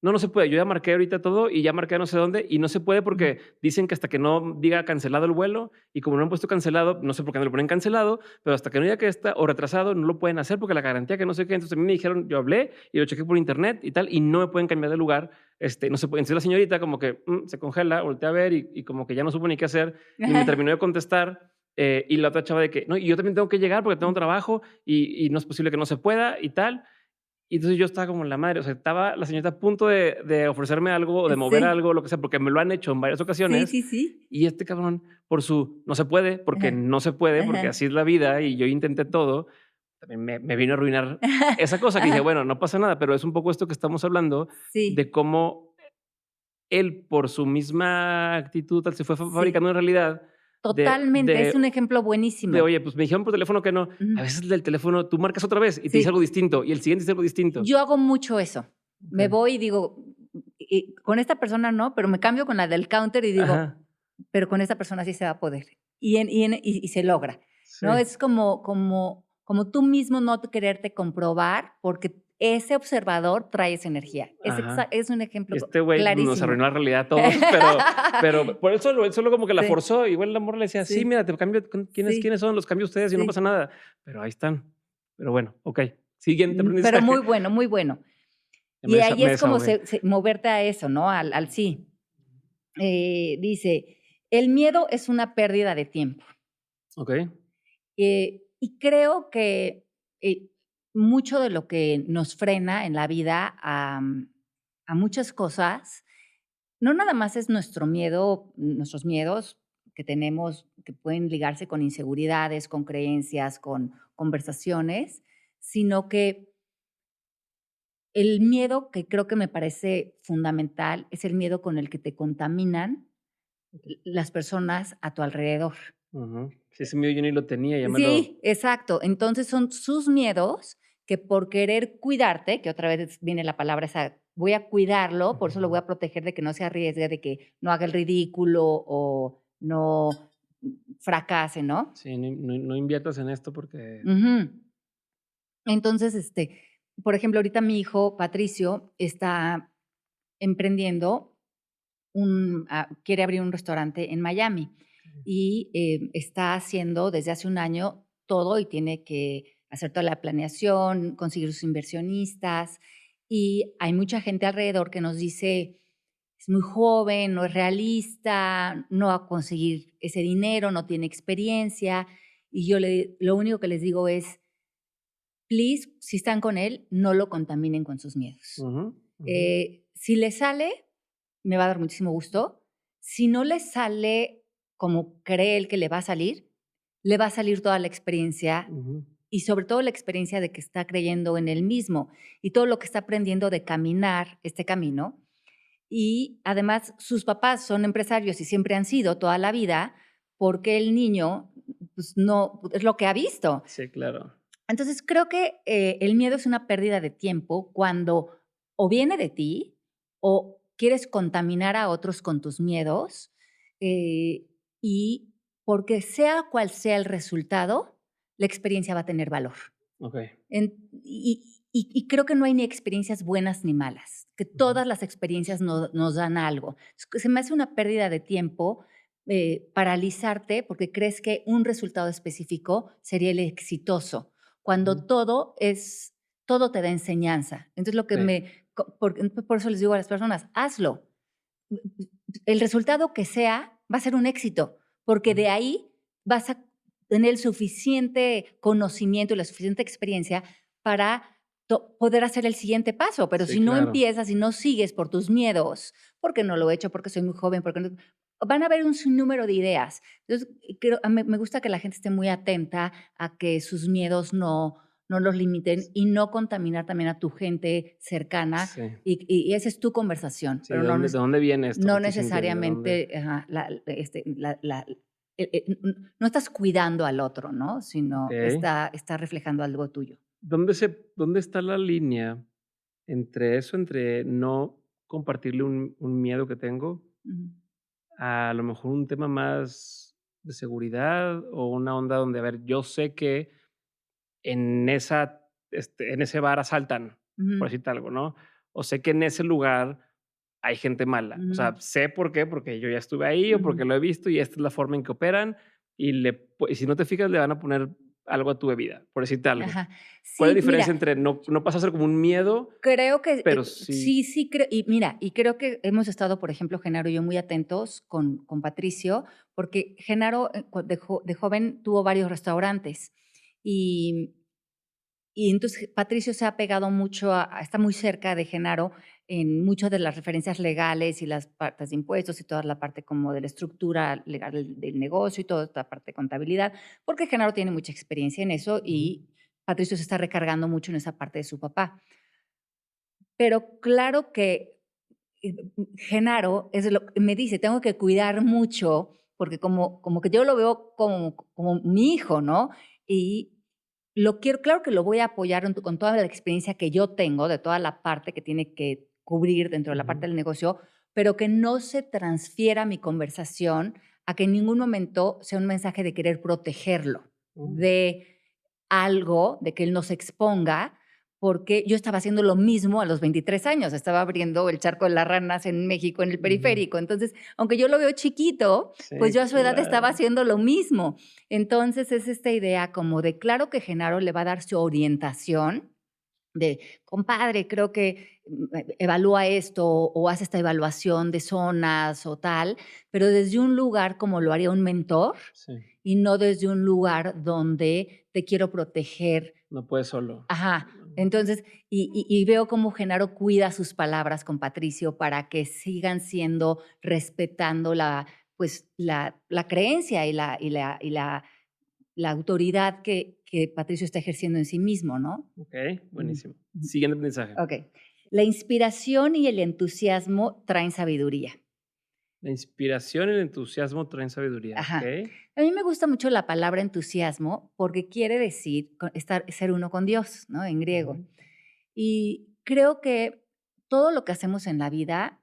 "No, no se puede. Yo ya marqué ahorita todo y ya marqué no sé dónde y no se puede Ujú. porque dicen que hasta que no diga cancelado el vuelo y como no han puesto cancelado, no sé por qué no lo ponen cancelado, pero hasta que no diga que está o retrasado no lo pueden hacer porque la garantía que no sé qué". Entonces a mí me dijeron, yo hablé y lo chequé por internet y tal y no me pueden cambiar de lugar. No se puede. Entonces la señorita como que se congela, voltea a ver y como que ya no supo ni qué hacer, ni me terminó de contestar. Y la otra chava de que no, y yo también tengo que llegar porque tengo un trabajo y no es posible que no se pueda y tal. Y entonces yo estaba como en la madre, o sea, estaba la señorita a punto de ofrecerme algo o de mover Sí. algo, lo que sea, porque me lo han hecho en varias Sí, ocasiones. sí, sí. Y este cabrón, por su no se puede, porque Ajá. no se puede, porque Ajá. así es la vida y yo intenté todo, también me vino a arruinar esa cosa que dije, Ajá. bueno, no pasa nada, pero es un poco esto que estamos hablando Sí. de cómo él por su misma actitud tal, se fue Sí, fabricando una realidad totalmente. Es un ejemplo de, buenísimo. oye, pues me dijeron por teléfono que no. A Ujú. veces del teléfono tú marcas otra vez y te dice algo Sí, distinto, y el siguiente dice algo distinto. yo hago mucho eso. Me Okey. voy y digo, con esta persona no, pero me cambio con la del counter y digo, Ajá, pero con esta persona sí se va a poder. Y se logra, ¿no? sí, Es como tú mismo no quererte comprobar, porque ese observador trae esa energía. ajá. Es un Y ejemplo este güey nos clarísimo. arruinó la realidad a todos, pero por él solo como que la Sí, forzó. Igual la morra le decía: "Sí, sí, mira, te cambio con sí, quiénes son, los cambio ustedes y no pasa sí. nada". Pero ahí están. Pero bueno, okey. Siguiente Pero aprendizaje. muy bueno, muy bueno. Ya Y ahí me es como desahogué. moverte a eso, ¿no? Al sí. Dice: "El miedo es una pérdida de tiempo". Okey. Y creo que, mucho de lo que nos frena en la vida a muchas cosas, no nada más es nuestro miedo, nuestros miedos que tenemos, que pueden ligarse con inseguridades, con creencias, con conversaciones, sino que el miedo que creo que me parece fundamental es el miedo con el que te contaminan las personas a tu alrededor. Ujú. Sí, ese miedo yo ni lo tenía, ya me lo Sí, exacto. Entonces, son sus miedos que por querer cuidarte, que otra vez viene la palabra esa, voy a cuidarlo, por eso lo voy ujú. a proteger de que no se arriesgue, de que no haga el ridículo o no fracase, ¿no? Sí, no inviertas en esto porque Ujú. Entonces, por ejemplo, ahorita mi hijo Patricio está emprendiendo quiere abrir un restaurante en Miami y está haciendo desde hace un año todo y tiene que hacer toda la planeación, conseguir sus inversionistas y hay mucha gente alrededor que nos dice, es muy joven, no es realista, no va a conseguir ese dinero, no tiene experiencia y lo único que les digo es, please, si están con él, no lo contaminen con sus miedos. ujú, ujú, Si le sale, me va a dar muchísimo gusto. Si no le sale como cree él que le va a salir toda la experiencia ujú. y sobre todo la experiencia de que está creyendo en él mismo y todo lo que está aprendiendo de caminar este camino. Y además sus papás son empresarios y siempre han sido toda la vida, porque el niño, pues no, es lo que ha visto. Sí, claro. Entonces, creo que, el miedo es una pérdida de tiempo cuando o viene de ti o quieres contaminar a otros con tus miedos, eh, y porque sea cual sea el resultado, la experiencia va a tener valor. Okey. Y creo que no hay ni experiencias buenas ni malas, que Ujú. todas las experiencias nos dan algo. Se me hace una pérdida de tiempo, paralizarte porque crees que un resultado específico sería el exitoso, cuando Ujú. todo te da enseñanza. Entonces, lo que Sí. por eso les digo a las personas, hazlo. El resultado que sea va a ser un éxito, porque Ujú. de ahí vas a tener el suficiente conocimiento y la suficiente experiencia para poder hacer el siguiente paso. Pero Sí, si no claro. empiezas y no sigues por tus miedos, porque no lo he hecho, porque soy muy joven, porque no, van a haber un sinnúmero de ideas. Entonces, me gusta que la gente esté muy atenta a que sus miedos no los limiten y no contaminar también a tu gente cercana Sí. y esa es tu conversación, Sí, pero ¿de dónde viene esto que no estoy sintiendo? ¿De dónde? necesariamente, ajá, no estás cuidando al otro, ¿no? Sino Okey. está reflejando algo tuyo. ¿Dónde está la línea entre eso, entre no compartirle un miedo que tengo, Ujú, a lo mejor un tema más de seguridad o una onda donde, a ver, yo sé que en ese bar asaltan, por ujú, decirte algo, ¿no? O sé que en ese lugar hay gente mala. O ujú, sea, sé por qué, porque yo ya estuve ahí o ujú. porque lo he visto y esta es la forma en que operan y si no te fijas, le van a poner algo a tu bebida, por decirte algo. Ajá. ¿Cuál es Sí, la mira, diferencia entre no pasa a ser como un miedo, creo que, pero sí? sí creo y mira, y creo que hemos estado, por ejemplo, Genaro y yo muy atentos con Patricio, porque Genaro, de joven tuvo varios restaurantes, y Y entonces Patricio se ha pegado mucho está muy cerca de Genaro en muchas de las referencias legales y las partes de impuestos y toda la parte como de la estructura legal del negocio y toda esta parte de contabilidad, porque Genaro tiene mucha experiencia en eso Ujú, y Patricio se está recargando mucho en esa parte de su papá. Pero claro que Genaro me dice, tengo que cuidar mucho, porque como que yo lo veo como mi hijo, ¿no? Y lo quiero, claro que lo voy a apoyar con toda la experiencia que yo tengo, de toda la parte que tiene que cubrir dentro de la parte Ujú. del negocio, pero que no se transfiera mi conversación a que en ningún momento sea un mensaje de querer protegerlo Mm, de algo, de que él no se exponga, porque yo estaba haciendo lo mismo a los 23 años, estaba abriendo el charco de las ranas en México, en el ujú. periférico. Entonces, aunque yo lo veo chiquito, pues Sí, yo a su edad estaba claro. haciendo lo mismo. Entonces, es esta idea como de, claro que Genaro le va a dar su orientación, de, compadre, creo que evalúa esto o hace esta evaluación de zonas o tal, pero desde un lugar como lo haría un mentor Sí, y no desde un lugar donde te quiero proteger. no puedes solo. Ajá. Ujú. Entonces, y veo cómo Genaro cuida sus palabras con Patricio para que sigan siendo, respetando pues, la creencia la autoridad que Patricio está ejerciendo en sí mismo, ¿no? Okey, Ujú, buenísimo. ujú. Siguiente mensaje. Okey. La inspiración y el entusiasmo traen sabiduría. La inspiración y el entusiasmo traen sabiduría, Ajá. okey. A mí me gusta mucho la palabra entusiasmo porque quiere decir ser uno con Dios, ¿no? En griego. Ujú, Y creo que todo lo que hacemos en la vida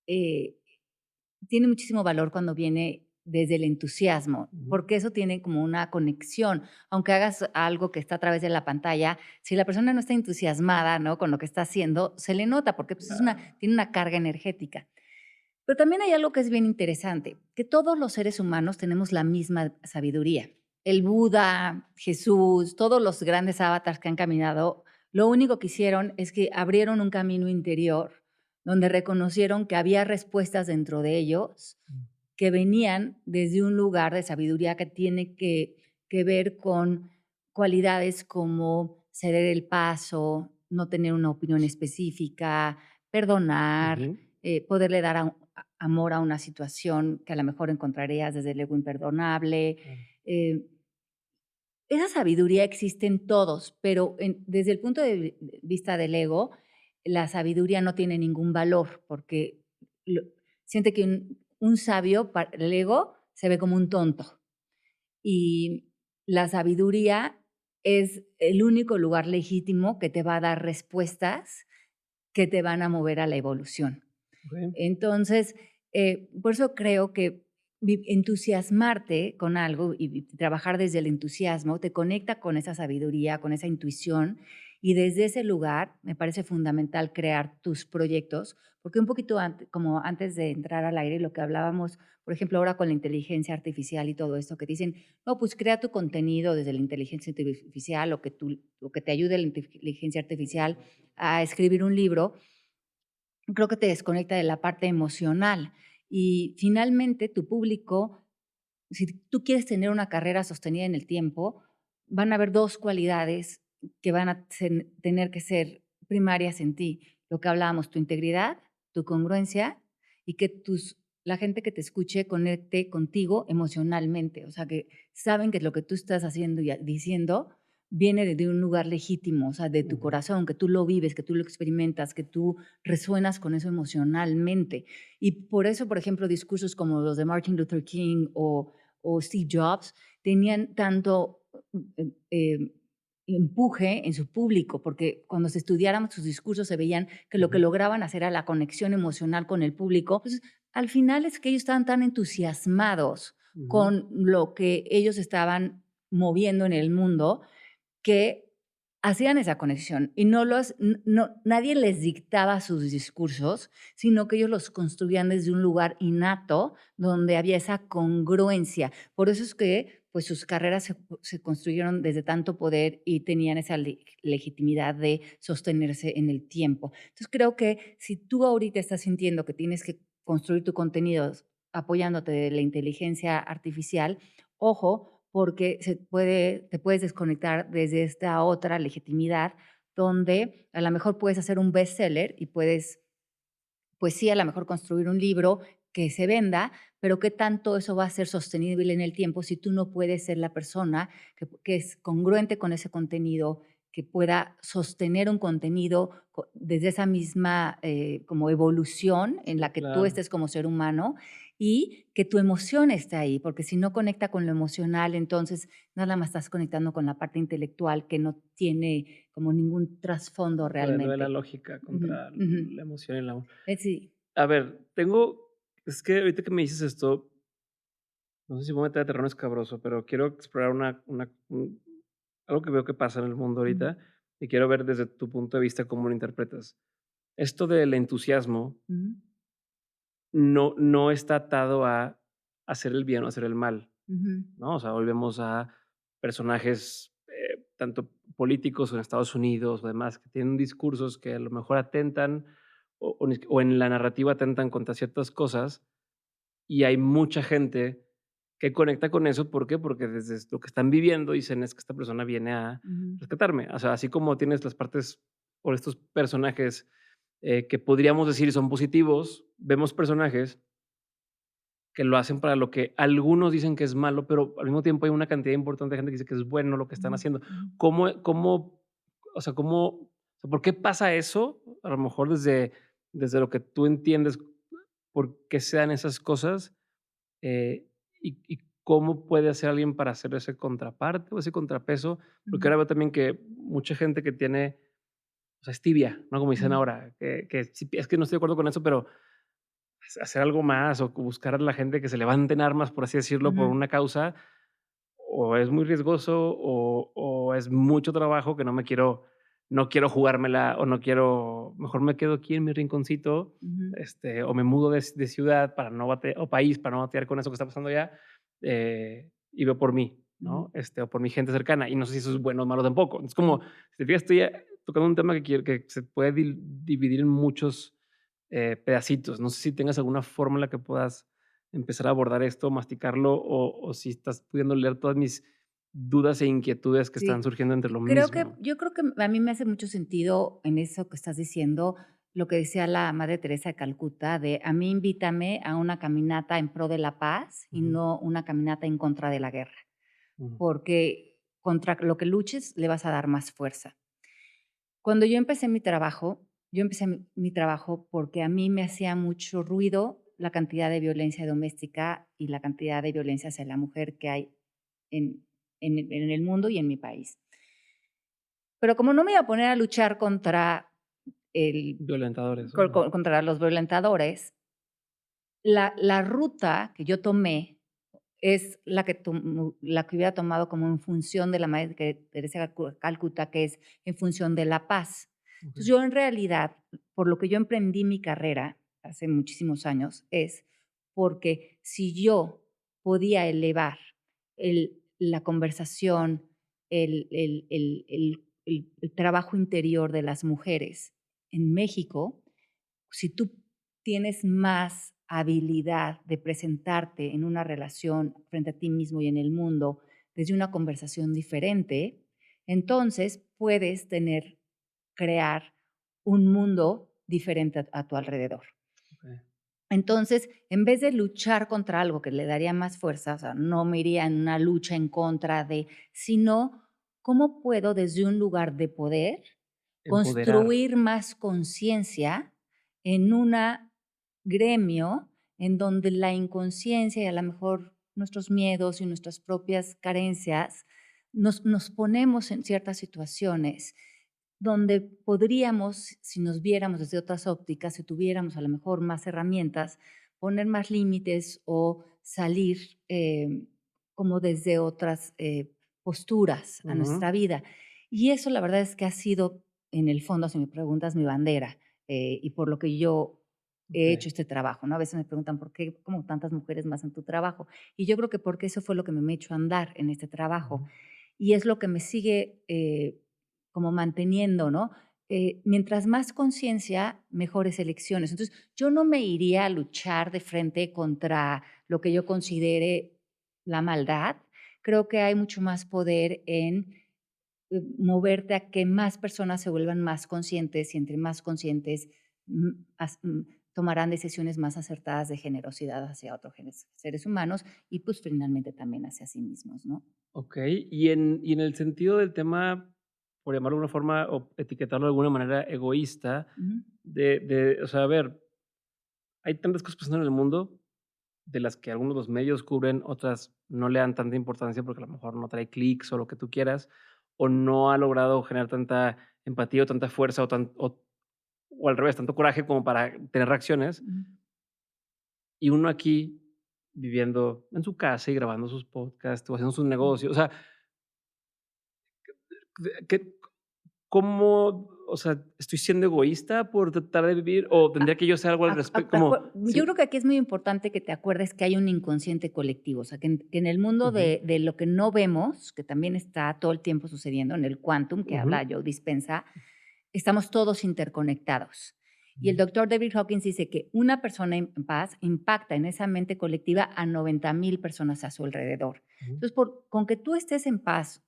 eh, tiene muchísimo valor cuando viene desde el entusiasmo, ujú. porque eso tiene como una conexión. Aunque hagas algo que está a través de la pantalla, si la persona no está entusiasmada, ¿no? Con lo que está haciendo, se le nota porque pues, Claro. tiene una carga energética. Pero también hay algo que es bien interesante, que todos los seres humanos tenemos la misma sabiduría. El Buda, Jesús, todos los grandes avatars que han caminado, lo único que hicieron es que abrieron un camino interior donde reconocieron que había respuestas dentro de ellos Mm, que venían desde un lugar de sabiduría que tiene que ver con cualidades como ceder el paso, no tener una opinión específica, perdonar, ujú, poderle dar amor a una situación que a lo mejor encontrarías desde el ego imperdonable. claro. Eh, Esa sabiduría existe en todos, pero desde el punto de vista del ego, la sabiduría no tiene ningún valor porque lo- siente que un sabio para el ego se ve como un tonto y la sabiduría es el único lugar legítimo que te va a dar respuestas que te van a mover a la evolución. Okey. Entonces, por eso creo que entusiasmarte con algo y trabajar desde el entusiasmo te conecta con esa sabiduría, con esa intuición, y desde ese lugar me parece fundamental crear tus proyectos, porque un poquito como antes de entrar al aire, lo que hablábamos, por ejemplo, ahora con la inteligencia artificial y todo esto, que dicen, no, pues crea tu contenido desde la inteligencia artificial o que te ayude la inteligencia artificial a escribir un libro. Creo que te desconecta de la parte emocional y finalmente tu público, si tú quieres tener una carrera sostenida en el tiempo, van a haber 2 cualidades que van a tener que ser primarias en ti. Lo que hablábamos, tu integridad, tu congruencia y que la gente que te escuche conecte contigo emocionalmente. O sea, que saben que lo que tú estás haciendo y diciendo viene de un lugar legítimo, o sea, de tu Ujú. corazón, que tú lo vives, que tú lo experimentas, que tú resuenas con eso emocionalmente. Y por eso, por ejemplo, discursos como los de Martin Luther King o Steve Jobs tenían tanto eh, empuje en su público, porque cuando se estudiaran sus discursos se veían que lo que Ujú, lograban hacer era la conexión emocional con el público. Entonces, al final es que ellos estaban tan entusiasmados ujú. con lo que ellos estaban moviendo en el mundo que hacían esa conexión y nadie les dictaba sus discursos, sino que ellos los construían desde un lugar innato donde había esa congruencia. Por eso es que pues sus carreras se construyeron desde tanto poder y tenían esa legitimidad de sostenerse en el tiempo. Entonces creo que si tú ahorita estás sintiendo que tienes que construir tu contenido apoyándote de la inteligencia artificial, ojo, porque te puedes desconectar desde esta otra legitimidad donde a lo mejor puedes hacer un bestseller y puedes, pues sí, a lo mejor construir un libro que se venda, pero qué tanto eso va a ser sostenible en el tiempo si tú no puedes ser la persona que es congruente con ese contenido, que pueda sostener un contenido desde esa misma como evolución en la que tú Claro. estés como ser humano y que tu emoción esté ahí, porque si no conecta con lo emocional, entonces nada más estás conectando con la parte intelectual que no tiene como ningún trasfondo Lo de la realmente. lógica Ujú, contra ujú. la emoción y el amor. Sí. A ver, es que ahorita que me dices esto, no sé si voy a meter a terreno escabroso, pero quiero explorar algo que veo que pasa en el mundo Ujú, ahorita y quiero ver desde tu punto de vista cómo lo interpretas. Esto del entusiasmo ujú, no está atado a hacer el bien o hacer el mal, ujú, ¿no? O sea, volvemos a personajes, tanto políticos en Estados Unidos o demás, que tienen discursos que a lo mejor atentan o en la narrativa atentan contra ciertas cosas, y hay mucha gente que conecta con eso, ¿por qué? Porque desde lo que están viviendo dicen: "Es que esta persona viene a ujú, rescatarme". O sea, así como tienes las partes o estos personajes, que podríamos decir son positivos, vemos personajes que lo hacen para lo que algunos dicen que es malo, pero al mismo tiempo hay una cantidad importante de gente que dice que es bueno lo que están ujú, haciendo. ujú. ¿Cómo, o sea, por qué pasa eso? A lo mejor desde lo que tú entiendes, ¿por qué se dan esas cosas? Y cómo puede hacer alguien para hacer ese contraparte o ese contrapeso, porque Ujú, ahora veo también que mucha gente que tiene, o sea, es tibia, ¿no? Como dicen ujú, ahora, que sí, es que no estoy de acuerdo con eso, pero hacer algo más o buscar a la gente que se levante en armas, por así decirlo, por ujú. una causa, o es muy riesgoso o es mucho trabajo que no quiero jugármela o no quiero, mejor me quedo aquí en mi rinconcito, Ujú, o me mudo de ciudad para no o país para no batear con eso que está pasando allá, y veo por mí, ujú. ¿no? O por mi gente cercana, y no sé si eso es bueno o malo tampoco. Es como, si te fijas, estoy tocando un tema que se puede dividir en muchos pedacitos. No sé si tengas alguna fórmula que puedas empezar a abordar esto, masticarlo, o si estás pudiendo leer todas mis dudas e inquietudes que están Sí, surgiendo entre lo mismo. yo creo que a mí me hace mucho sentido en eso que estás diciendo, lo que decía la Madre Teresa de Calcuta, de a mí invítame a una caminata en pro de la paz y Ujú, no una caminata en contra de la guerra, ujú, porque contra lo que luches le vas a dar más fuerza. Cuando yo empecé mi trabajo porque a mí me hacía mucho ruido la cantidad de violencia doméstica y la cantidad de violencia hacia la mujer que hay en en el mundo y en mi país. Pero como no me iba a poner a luchar contra el violentadores, contra los violentadores, la ruta que yo tomé es la que hubiera tomado como en función de la Madre Teresa de Calcuta, que es en función de la paz. Entonces, okey, yo en realidad, por lo que yo emprendí mi carrera hace muchísimos años, es porque si yo podía elevar la conversación, el trabajo interior de las mujeres en México, si tú tienes más habilidad de presentarte en una relación frente a ti mismo y en el mundo desde una conversación diferente, entonces puedes crear un mundo diferente a tu alrededor. okey. Entonces, en vez de luchar contra algo que le daría más fuerza, o sea, no me iría en una lucha en contra de, sino cómo puedo desde un lugar de poder Empoderar. construir más conciencia en un gremio en donde la inconsciencia y a lo mejor nuestros miedos y nuestras propias carencias nos ponemos en ciertas situaciones donde podríamos, si nos viéramos desde otras ópticas, si tuviéramos a lo mejor más herramientas, poner más límites o salir como desde otras posturas a Ujú, nuestra vida. Y eso la verdad es que ha sido, en el fondo, si me preguntas, mi bandera y por lo que yo he okey. hecho este trabajo, ¿no? A veces me preguntan, ¿por qué como tantas mujeres más en tu trabajo? Y yo creo que porque eso fue lo que me ha hecho andar en este trabajo Ujú, y es lo que me sigue como manteniendo, ¿no? Mientras más conciencia, mejores elecciones. Entonces, yo no me iría a luchar de frente contra lo que yo considere la maldad. Creo que hay mucho más poder en moverte a que más personas se vuelvan más conscientes y entre más conscientes tomarán decisiones más acertadas de generosidad hacia otros seres humanos y pues finalmente también hacia sí mismos, ¿no? okey. Y en el sentido del tema por llamarlo de alguna forma o etiquetarlo de alguna manera, egoísta, Ujú. o sea, a ver, hay tantas cosas pasando en el mundo de las que algunos de los medios cubren, otras no le dan tanta importancia porque a lo mejor no trae clics o lo que tú quieras, o no ha logrado generar tanta empatía o tanta fuerza o al revés, tanto coraje como para tener reacciones. Ujú. Y uno aquí viviendo en su casa y grabando sus podcasts o haciendo sus negocios, o sea, ¿qué cómo, o sea, estoy siendo egoísta por tratar de vivir o tendría que yo hacer algo al respecto? Como, Yo sí, creo que aquí es muy importante que te acuerdes que hay un inconsciente colectivo, o sea, que en el mundo ujú, de lo que no vemos, que también está todo el tiempo sucediendo, en el quantum que ujú, habla Joe Dispenza, estamos todos interconectados. Y el ujú, doctor David Hawkins dice que una persona en paz impacta en esa mente colectiva a 90,000 personas a su alrededor. ujú, Entonces, con que tú estés en paz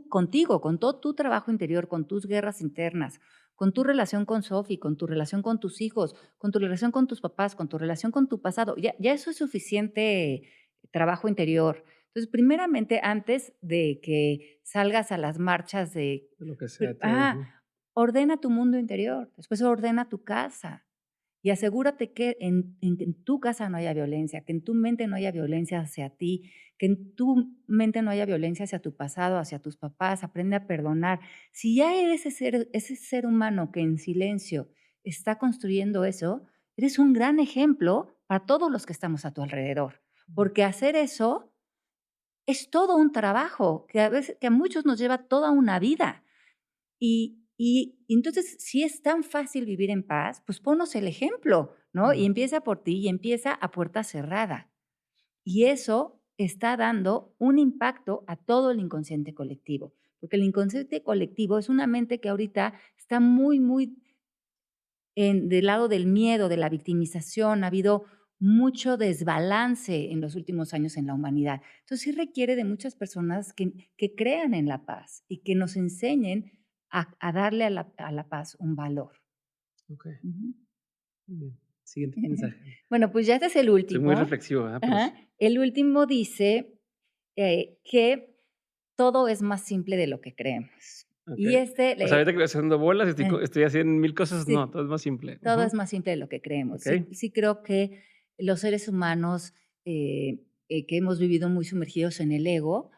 contigo, con todo tu trabajo interior, con tus guerras internas, con tu relación con Sophie, con tu relación con tus hijos, con tu relación con tus papás, con tu relación con tu pasado, ya eso es suficiente trabajo interior. Entonces, primeramente, antes de que salgas a las marchas de de lo que sea, todo, ah, ujú, ordena tu mundo interior, después ordena tu casa y asegúrate que en tu casa no haya violencia, que en tu mente no haya violencia hacia ti, que en tu mente no haya violencia hacia tu pasado, hacia tus papás, aprende a perdonar. Si ya eres ese ser humano que en silencio está construyendo eso, eres un gran ejemplo para todos los que estamos a tu alrededor, ujú, porque hacer eso es todo un trabajo que a muchos nos lleva toda una vida. Y entonces, si es tan fácil vivir en paz, pues ponnos el ejemplo, ¿no? Y claro, empieza por ti y empieza a puerta cerrada. Y eso está dando un impacto a todo el inconsciente colectivo, porque el inconsciente colectivo es una mente que ahorita está muy, muy del lado del miedo, de la victimización. Ha habido mucho desbalance en los últimos años en la humanidad. Entonces sí requiere de muchas personas que crean en la paz y que nos enseñen a darle a la paz un valor. okey, Ujú. muy bien. Siguiente mensaje. Bueno, pues ya este es el Soy muy último. reflexivo, ¿verdad? Pero Ajá. sí. El último dice que todo es más simple de lo que creemos. Y Okey. este, O sea, ahorita que voy haciendo bolas, eh, estoy haciendo 1000 cosas, no, sí, todo es más simple. todo es Ujú, más simple de lo que creemos. Sí, okey, sí creo que los seres humanos que hemos vivido muy sumergidos en el ego,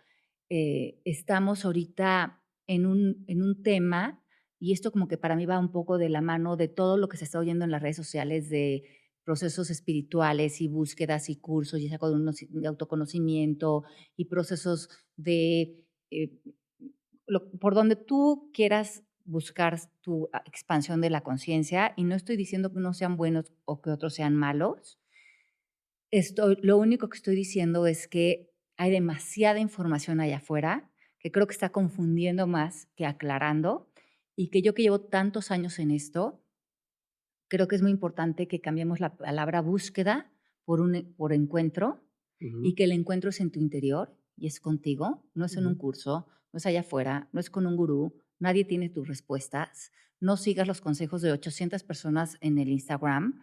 estamos ahorita en un tema, y esto como que para mí va un poco de la mano de todo lo que se está oyendo en las redes sociales de procesos espirituales y búsquedas y cursos y saco de autoconocimiento y procesos de por donde tú quieras buscar tu expansión de la conciencia, y no estoy diciendo que unos sean buenos o que otros sean malos. Lo único que estoy diciendo es que hay demasiada información allá afuera, que creo que está confundiendo más que aclarando, y que yo que llevo tantos años en esto, creo que es muy importante que cambiemos la palabra búsqueda por encuentro, y ujú, que el encuentro es en tu interior y es contigo, no es en un ujú, curso, no es allá afuera, no es con un gurú, nadie tiene tus respuestas. No sigas los consejos de 800 personas en el Instagram,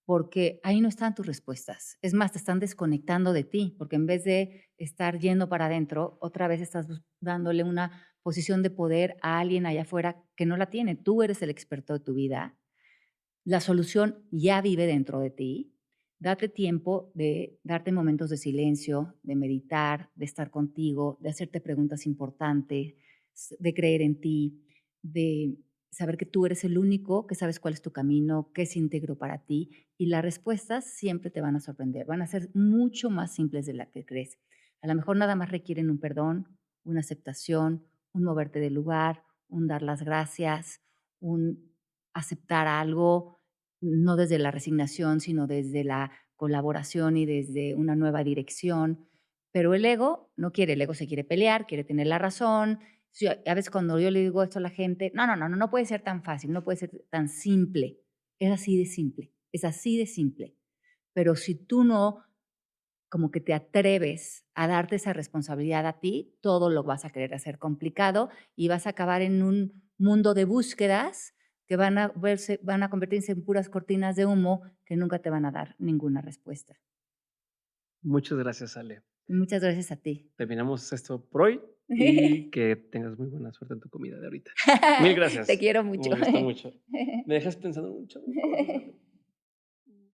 porque ahí no están tus respuestas. Es más, te están desconectando de ti, porque en vez de estar yendo para adentro, otra vez estás dándole una posición de poder a alguien allá afuera que no la tiene. Tú eres el experto de tu vida, la solución ya vive dentro de ti. Date tiempo de darte momentos de silencio, de meditar, de estar contigo, de hacerte preguntas importantes, de creer en ti, de saber que tú eres el único que sabes cuál es tu camino, qué es íntegro para ti, y las respuestas siempre te van a sorprender. Van a ser mucho más simples de la que crees. A lo mejor nada más requieren un perdón, una aceptación, un moverte del lugar, un dar las gracias, un aceptar algo, no desde la resignación, sino desde la colaboración y desde una nueva dirección. Pero el ego no quiere, el ego se quiere pelear, quiere tener la razón. Sí, a veces cuando yo le digo esto a la gente, no, no, no, no puede ser tan fácil, no puede ser tan simple. Es así de simple, es así de simple. Pero si tú no como que te atreves a darte esa responsabilidad a ti, todo lo vas a querer hacer complicado y vas a acabar en un mundo de búsquedas que van a convertirse en puras cortinas de humo que nunca te van a dar ninguna respuesta. Muchas gracias, Ale. Muchas gracias a ti. Terminamos esto por hoy y que tengas muy buena suerte en tu comida de ahorita. Mil Te gracias. quiero Me mucho. gustó mucho. Me dejas pensando mucho.